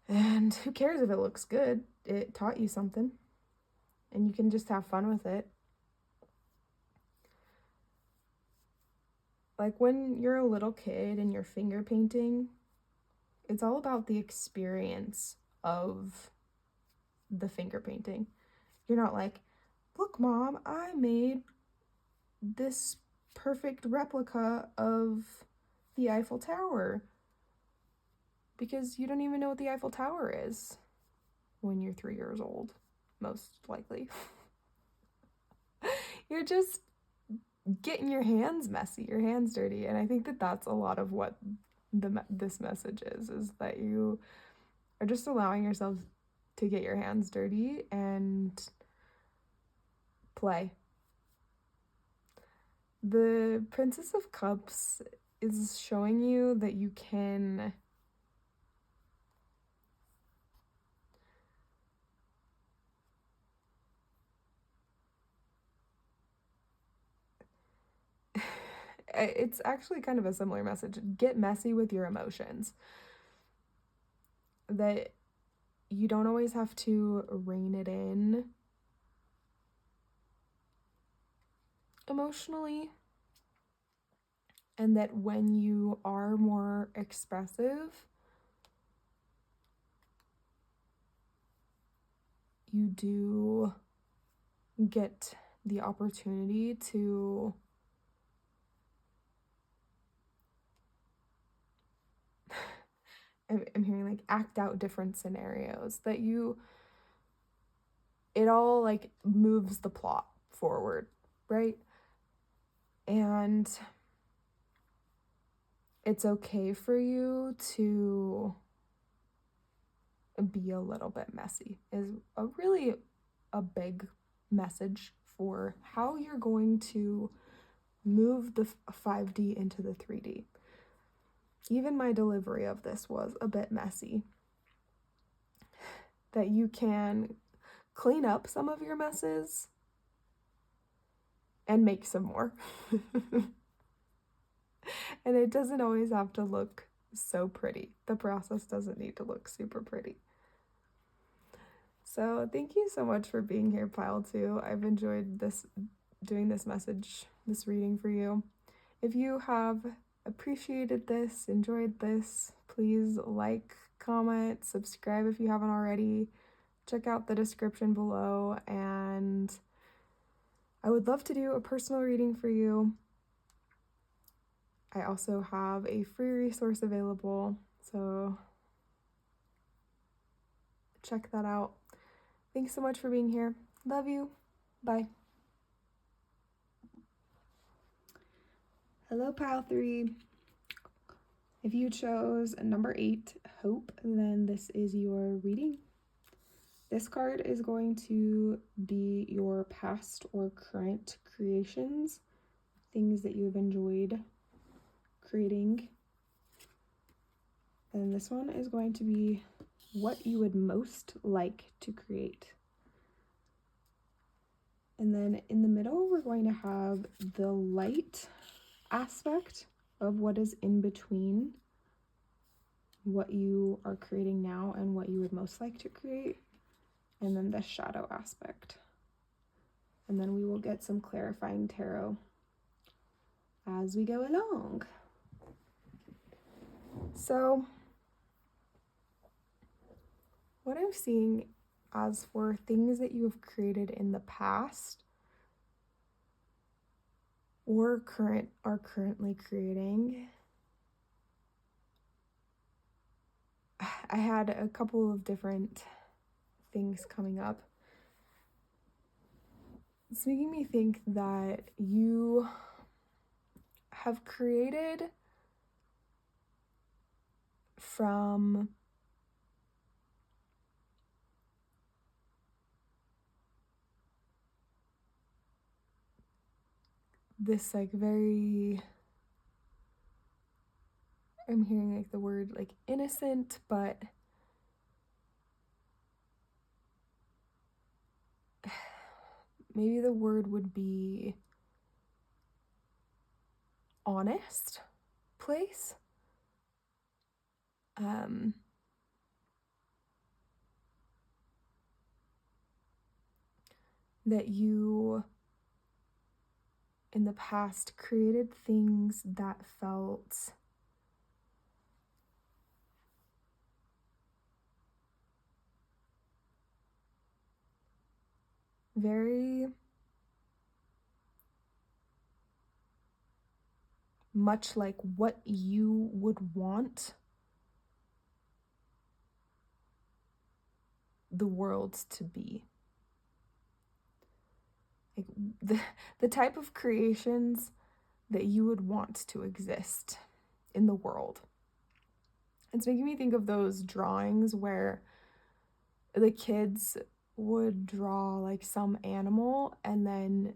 And who cares if it looks good? It taught you something. And you can just have fun with it. Like when you're a little kid and you're finger painting, it's all about the experience of the finger painting. You're not like, look, Mom, I made this perfect replica of the Eiffel Tower. Because you don't even know what the Eiffel Tower is when you're 3 years old, most likely. You're just getting your hands messy, your hands dirty. And I think that that's a lot of what this message is that you are just allowing yourself to get your hands dirty and play. The Princess of Cups is showing you that you can it's actually kind of a similar message. Get messy with your emotions. That you don't always have to rein it in emotionally. And that when you are more expressive, you do get the opportunity to I'm hearing like act out different scenarios, that it all like moves the plot forward, right? And it's okay for you to be a little bit messy is a big message for how you're going to move the 5D into the 3D. Even my delivery of this was a bit messy. That you can clean up some of your messes and make some more. And it doesn't always have to look so pretty. The process doesn't need to look super pretty. So thank you so much for being here, Pile 2. I've enjoyed doing this message, this reading for you. If you have appreciated this, enjoyed this, please like, comment, subscribe if you haven't already. Check out the description below, and I would love to do a personal reading for you. I also have a free resource available, so check that out. Thanks so much for being here. Love you. Bye. Hello, Pile 3. If you chose number 8, Hope, then this is your reading. This card is going to be your past or current creations, things that you have enjoyed creating. And this one is going to be what you would most like to create. And then in the middle, we're going to have the light aspect of what is in between what you are creating now and what you would most like to create, and then the shadow aspect. And then we will get some clarifying tarot as we go along. So what I'm seeing as for things that you have created in the past or are currently creating, I had a couple of different things coming up. It's making me think that you have created from this like very, I'm hearing like the word like innocent, but maybe the word would be honest place. That you in the past created things that felt very much like what you would want the world to be. like the type of creations that you would want to exist in the world. It's making me think of those drawings where the kids would draw like some animal, and then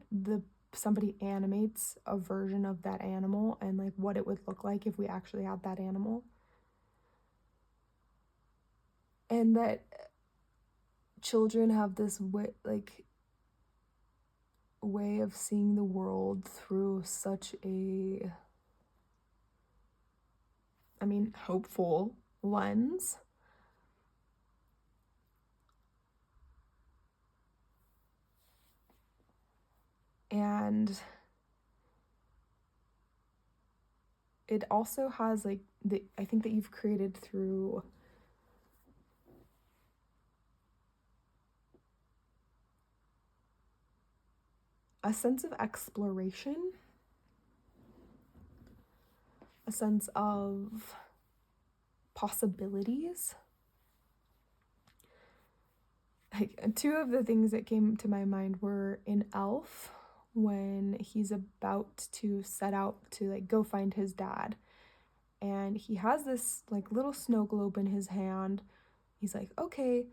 somebody animates a version of that animal and like what it would look like if we actually had that animal. And that children have this way of seeing the world through such a, hopeful lens. And it also has I think that you've created through a sense of exploration, a sense of possibilities. Like, two of the things that came to my mind were in Elf, when he's about to set out to like go find his dad, and he has this like little snow globe in his hand. He's like, okay,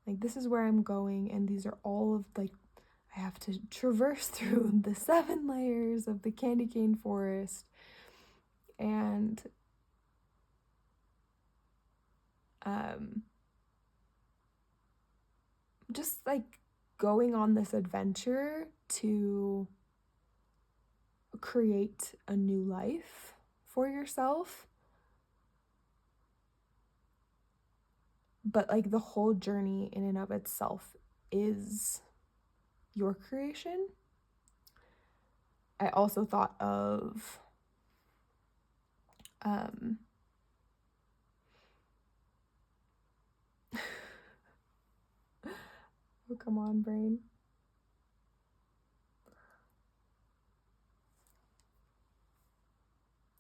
like this is where I'm going, and these are all of like, I have to traverse through the 7 layers of the candy cane forest. And just like going on this adventure to create a new life for yourself. But like the whole journey in and of itself is your creation. I also thought of oh, come on, brain.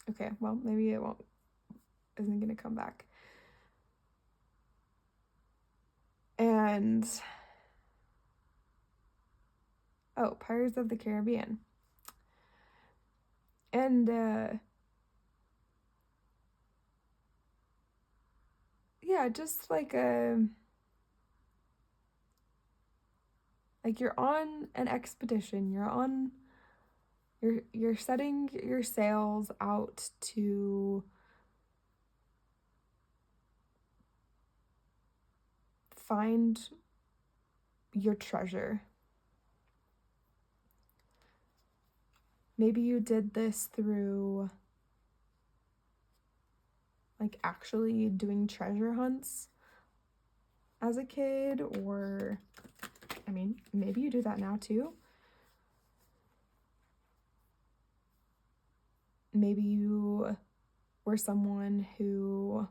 Okay, well, maybe it isn't gonna come back. And Pirates of the Caribbean. And yeah, just like you're on an expedition, you're setting your sails out to find your treasure. Maybe you did this through like actually doing treasure hunts as a kid, or maybe you do that now too. Maybe you were someone who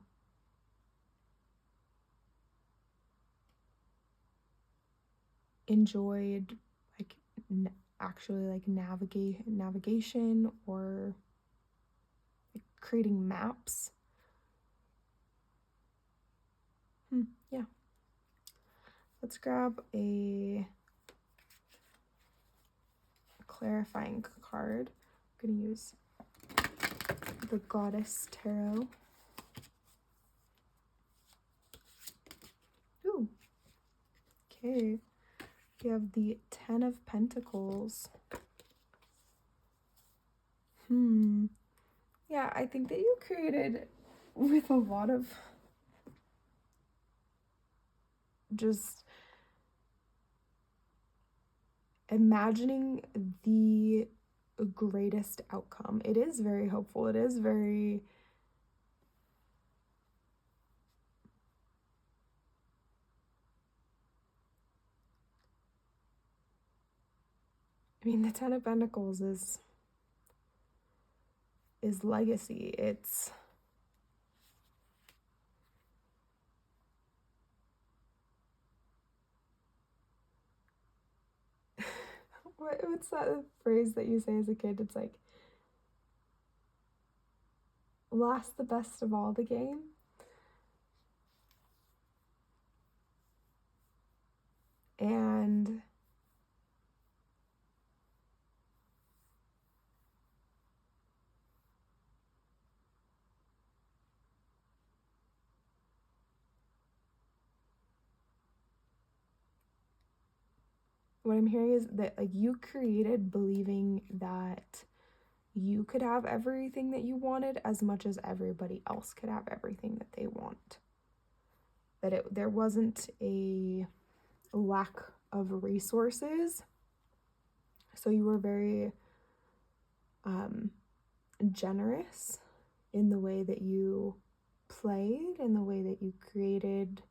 enjoyed like actually like navigation, or like creating maps. Yeah. Let's grab a clarifying card. I'm gonna use the Goddess Tarot. Ooh. Okay. We have the 10 of Pentacles. Yeah, I think that you created with a lot of just imagining the greatest outcome. It is very hopeful. It is very the 10 of Pentacles is legacy. It's what's that phrase that you say as a kid? It's like, last the best of all the game. And what I'm hearing is that like you created believing that you could have everything that you wanted as much as everybody else could have everything that they want. That there wasn't a lack of resources. So you were very generous in the way that you played, in the way that you created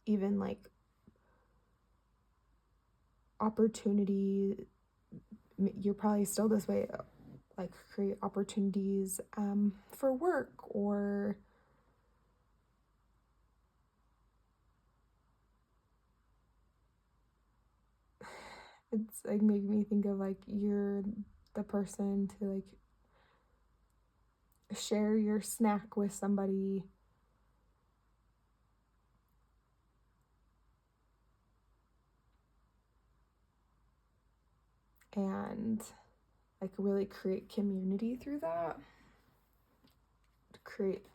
even like opportunity. You're probably still this way, like create opportunities for work, or it's like making me think of like you're the person to like share your snack with somebody, and like really create community through that, to create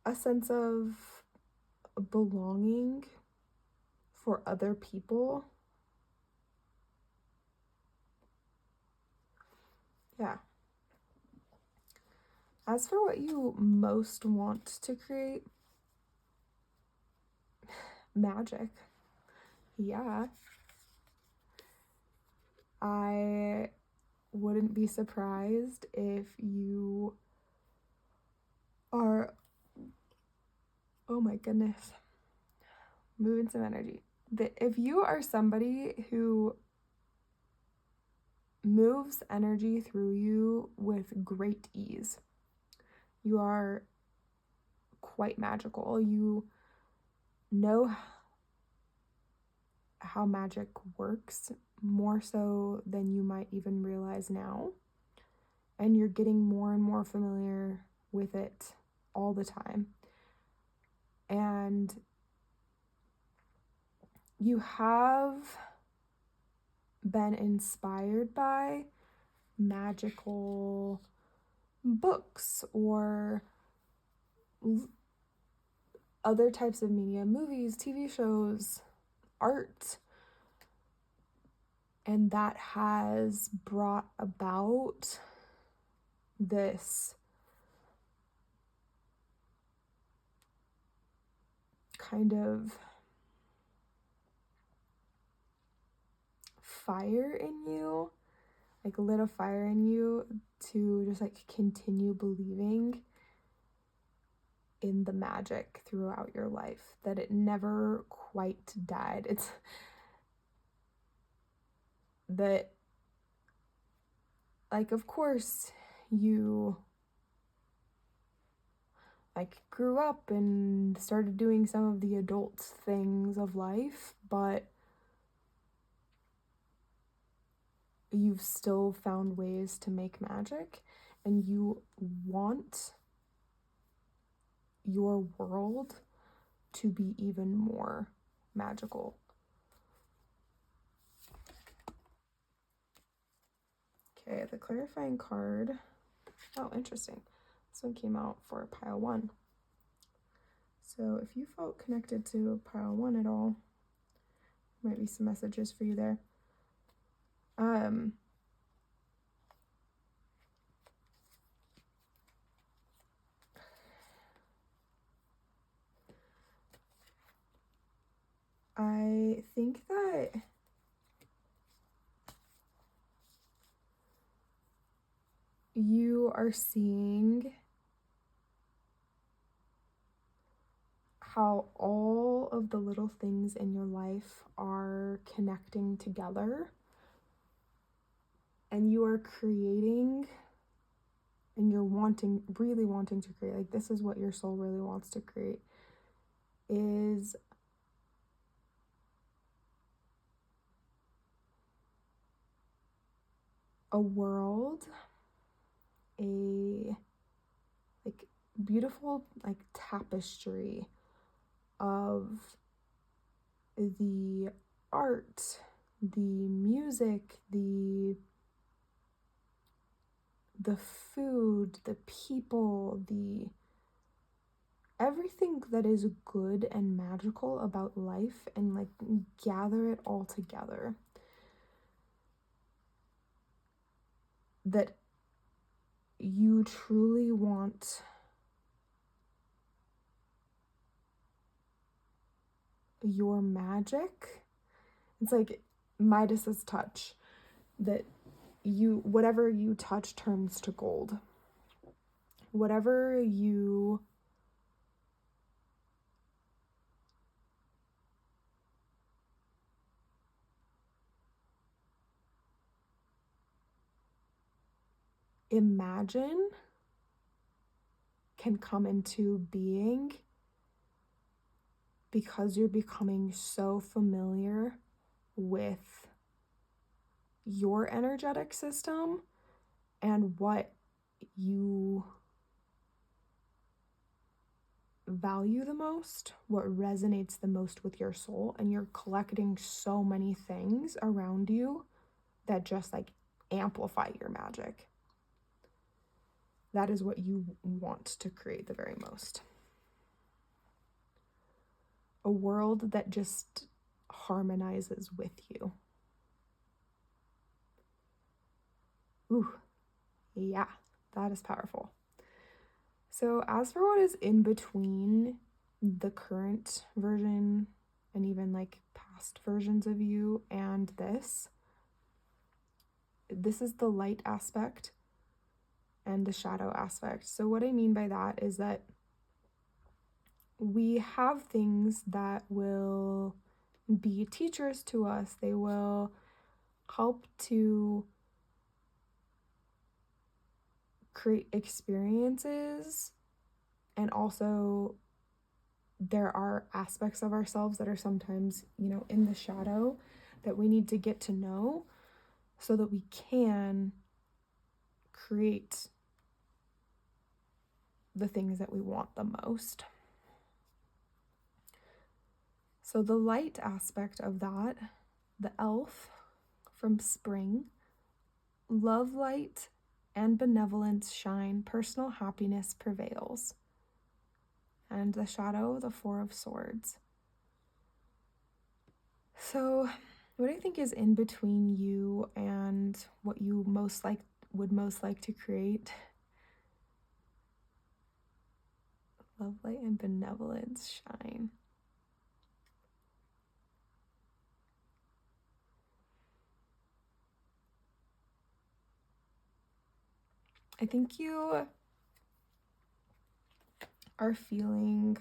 a sense of belonging for other people. Yeah. As for what you most want to create, magic. Yeah. I wouldn't be surprised if you are, oh my goodness, moving some energy. If you are somebody who moves energy through you with great ease, you are quite magical. You know how magic works more so than you might even realize now. And you're getting more and more familiar with it all the time. And you have been inspired by magical books or other types of media, movies, TV shows, art. And that has brought about this kind of fire in you, like lit a fire in you to just like continue believing in the magic throughout your life, that it never quite died. It's that, like, of course you like grew up and started doing some of the adult things of life, but you've still found ways to make magic, and you want your world to be even more magical. Okay, the clarifying card. Oh, interesting. This one came out for pile 1. So if you felt connected to pile 1 at all, might be some messages for you there. I think that you are seeing how all of the little things in your life are connecting together, and you are creating, and you're really wanting to create, like this is what your soul really wants to create, is a world, a like beautiful like tapestry of the art, the music, the the food, the people, the everything that is good and magical about life, and like gather it all together. That you truly want your magic. It's like Midas's touch, that whatever you touch turns to gold. Whatever you imagine can come into being because you're becoming so familiar with your energetic system and what you value the most, what resonates the most with your soul, and you're collecting so many things around you that just like amplify your magic. That is what you want to create the very most. A world that just harmonizes with you. Ooh, yeah, that is powerful. So as for what is in between the current version and even like past versions of you and this is the light aspect and the shadow aspect. So what I mean by that is that we have things that will be teachers to us. They will help to create experiences, and also there are aspects of ourselves that are sometimes, in the shadow that we need to get to know so that we can create the things that we want the most. So the light aspect of that, the elf from spring, love, light, and benevolence shine, personal happiness prevails. And the shadow, the Four of Swords. So what I think is in between you and what you would most like to create, love, light, and benevolence shine. I think you are feeling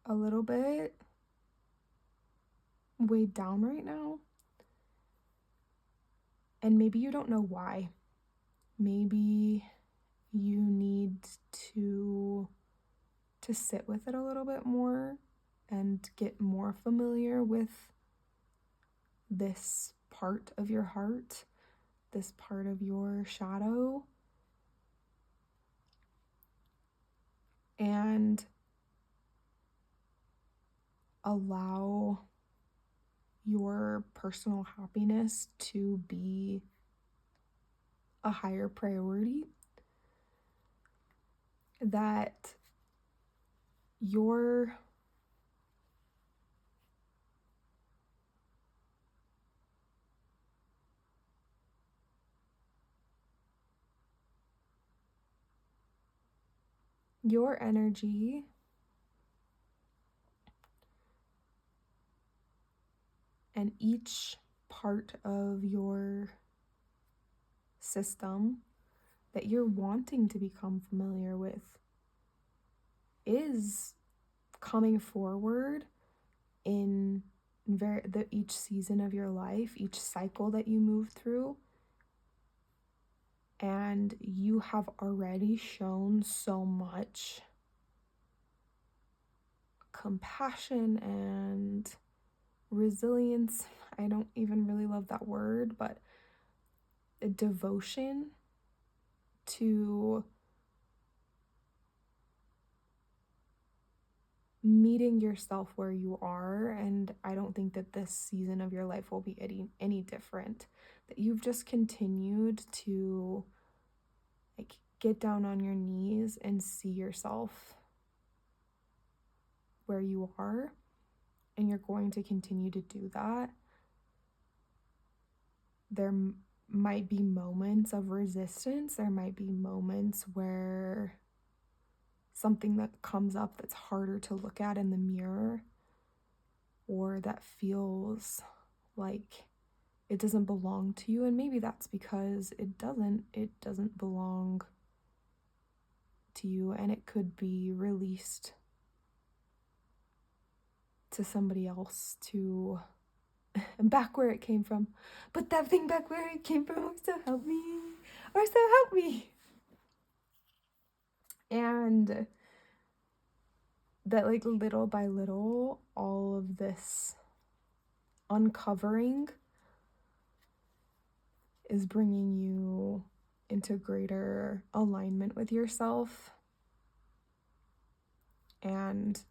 a little bit weighed down right now. And maybe you don't know why. Maybe you need to sit with it a little bit more and get more familiar with this part of your heart, this part of your shadow, and allow your personal happiness to be a higher priority. That your energy and each part of your system that you're wanting to become familiar with is coming forward in each season of your life, each cycle that you move through. And you have already shown so much compassion and resilience. I don't even really love that word, but devotion to meeting yourself where you are. And I don't think that this season of your life will be any different. That you've just continued to like get down on your knees and see yourself where you are, and you're going to continue to do that. There might be moments of resistance. There might be moments where something that comes up that's harder to look at in the mirror, or that feels like it doesn't belong to you. And maybe that's because it doesn't belong to you, and it could be released to somebody else to back where it came from. But that thing back where it came from, so help me, or so help me. And that like little by little, all of this uncovering is bringing you into greater alignment with yourself, and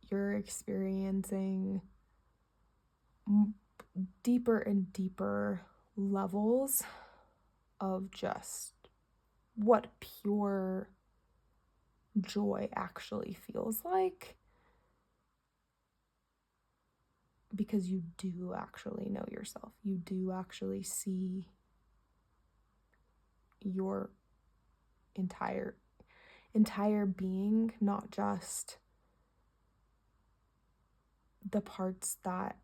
you're experiencing deeper and deeper levels of just what pure joy actually feels like, because you do actually know yourself. You do actually see your entire being, not just the parts that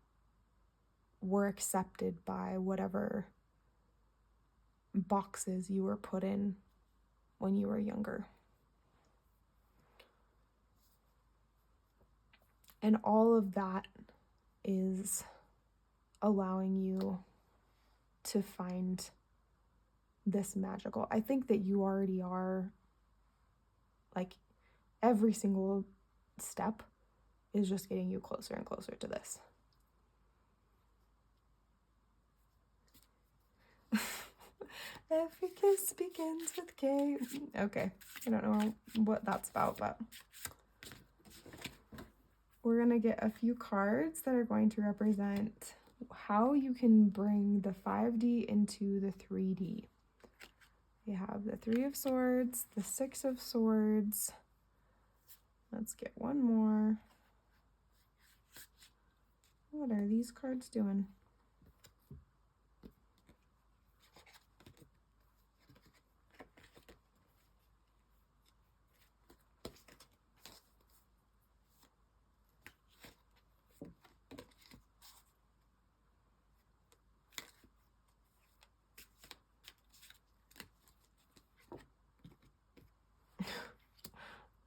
were accepted by whatever boxes you were put in when you were younger. And all of that is allowing you to find this magical. I think that you already are, like, every single step is just getting you closer and closer to this. Every kiss begins with K. Okay, I don't know what that's about, but we're going to get a few cards that are going to represent how you can bring the 5D into the 3D. We have the 3 of Swords, the 6 of Swords. Let's get one more. What are these cards doing?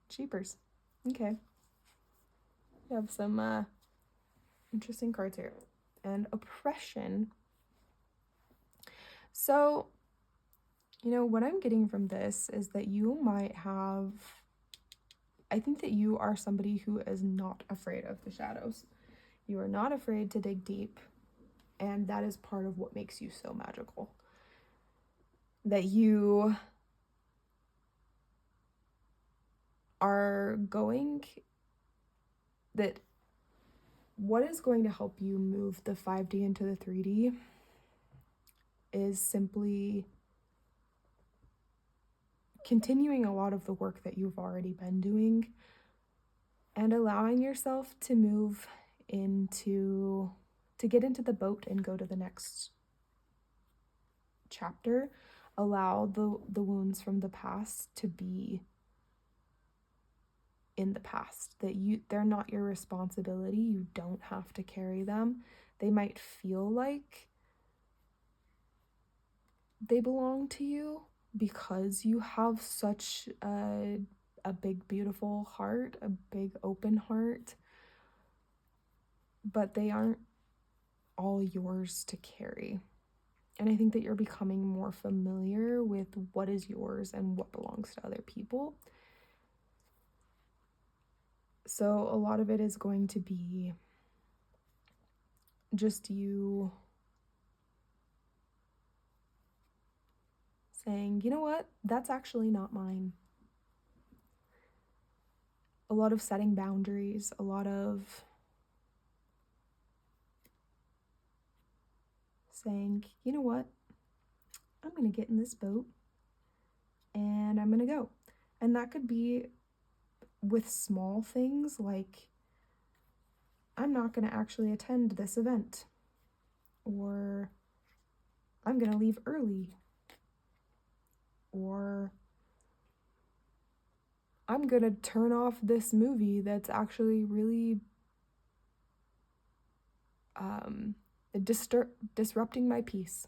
Cheapers. Okay. We have some interesting cards here. And oppression. So, what I'm getting from this is that you might have, I think that you are somebody who is not afraid of the shadows. You are not afraid to dig deep. And that is part of what makes you so magical. That you are that what is going to help you move the 5D into the 3D is simply continuing a lot of the work that you've already been doing and allowing yourself to move to get into the boat and go to the next chapter. Allow the wounds from the past to be in the past, that they're not your responsibility. You don't have to carry them. They might feel like they belong to you because you have such a big, beautiful heart, a big, open heart, but they aren't all yours to carry. And I think that you're becoming more familiar with what is yours and what belongs to other people. So a lot of it is going to be just you saying, you know what, that's actually not mine. A lot of setting boundaries, a lot of saying, you know what, I'm going to get in this boat and I'm going to go. And that could be with small things like, I'm not going to actually attend this event, or I'm going to leave early, or I'm going to turn off this movie that's actually really disrupting my peace.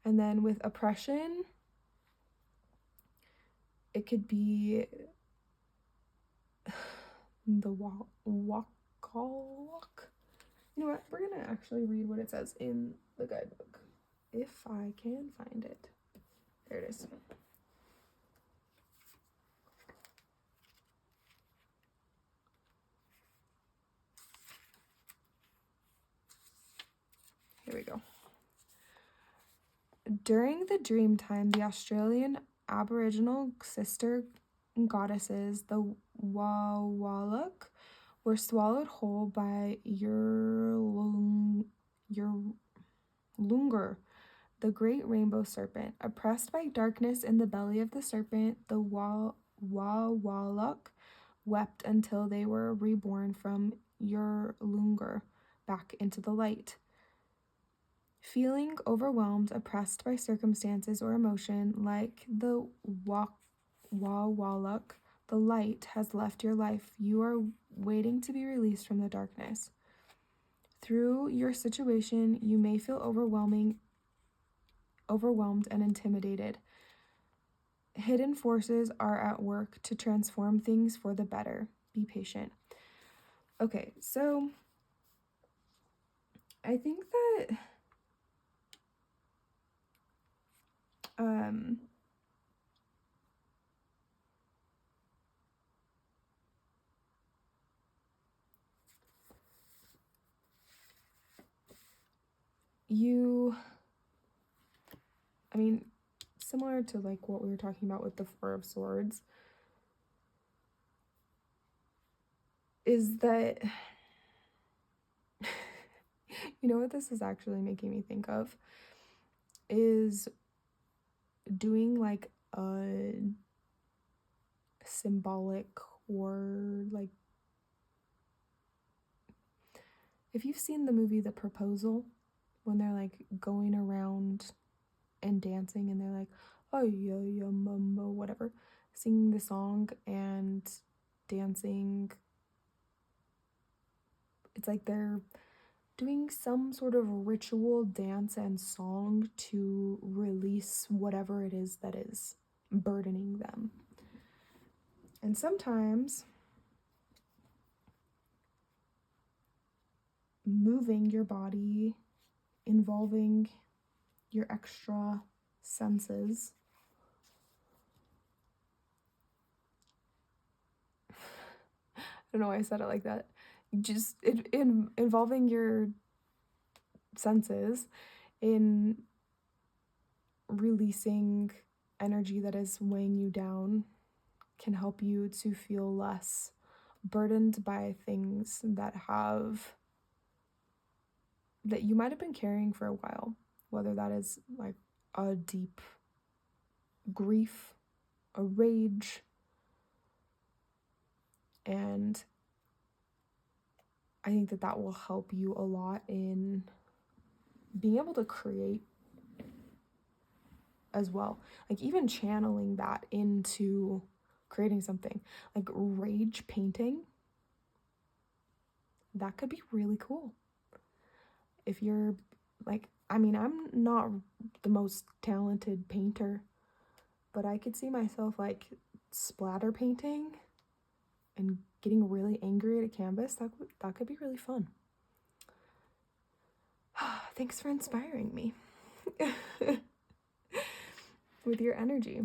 And then with oppression, it could be the walk. You know what? We're going to actually read what it says in the guidebook, if I can find it. There it is. Here we go. During the dream time, the Australian Aboriginal sister goddesses, the Wawaluk, were swallowed whole by Lungar, the great rainbow serpent. Oppressed by darkness in the belly of the serpent, the Wawaluk wept until they were reborn from Lungar back into the light. Feeling overwhelmed, oppressed by circumstances or emotion, like the Wawaluk, the light has left your life. You are waiting to be released from the darkness. Through your situation, you may feel overwhelmed and intimidated. Hidden forces are at work to transform things for the better. Be patient. Okay, so I think that similar to like what we were talking about with the Four of Swords, is that, you know what this is actually making me think of? Is doing like a symbolic, or like, if you've seen the movie The Proposal, when they're like going around and dancing and they're like, oh yeah, mama, whatever, singing the song and dancing. It's like they're doing some sort of ritual dance and song to release whatever it is that is burdening them. And sometimes moving your body, involving your extra senses, I don't know why I said it like that, just involving your senses in releasing energy that is weighing you down can help you to feel less burdened by things that you might have been carrying for a while, whether that is like a deep grief, a rage. And I think that will help you a lot in being able to create as well. Like even channeling that into creating something. Like rage painting, that could be really cool. If you're like, I'm not the most talented painter, but I could see myself like splatter painting and getting really angry at a canvas. That could be really fun. Thanks for inspiring me with your energy.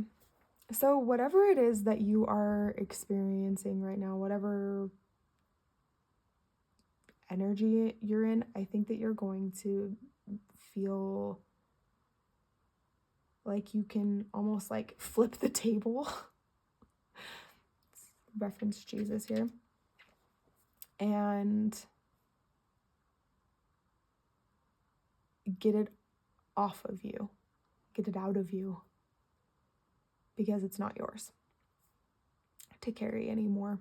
So whatever it is that you are experiencing right now, whatever energy you're in, I think that you're going to feel like you can almost like flip the table. Reference Jesus here. And get it off of you, get it out of you, because it's not yours to carry anymore.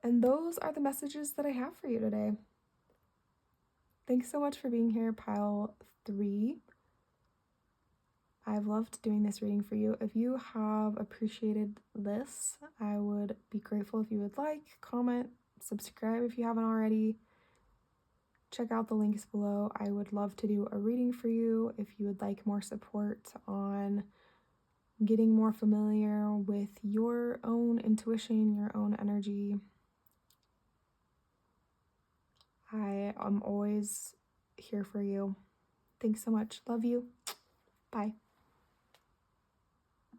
And those are the messages that I have for you today. Thanks so much for being here, pile 3. I've loved doing this reading for you. If you have appreciated this, I would be grateful if you would like, comment, subscribe if you haven't already. Check out the links below. I would love to do a reading for you if you would like more support on getting more familiar with your own intuition, your own energy. I am always here for you. Thanks so much. Love you. Bye.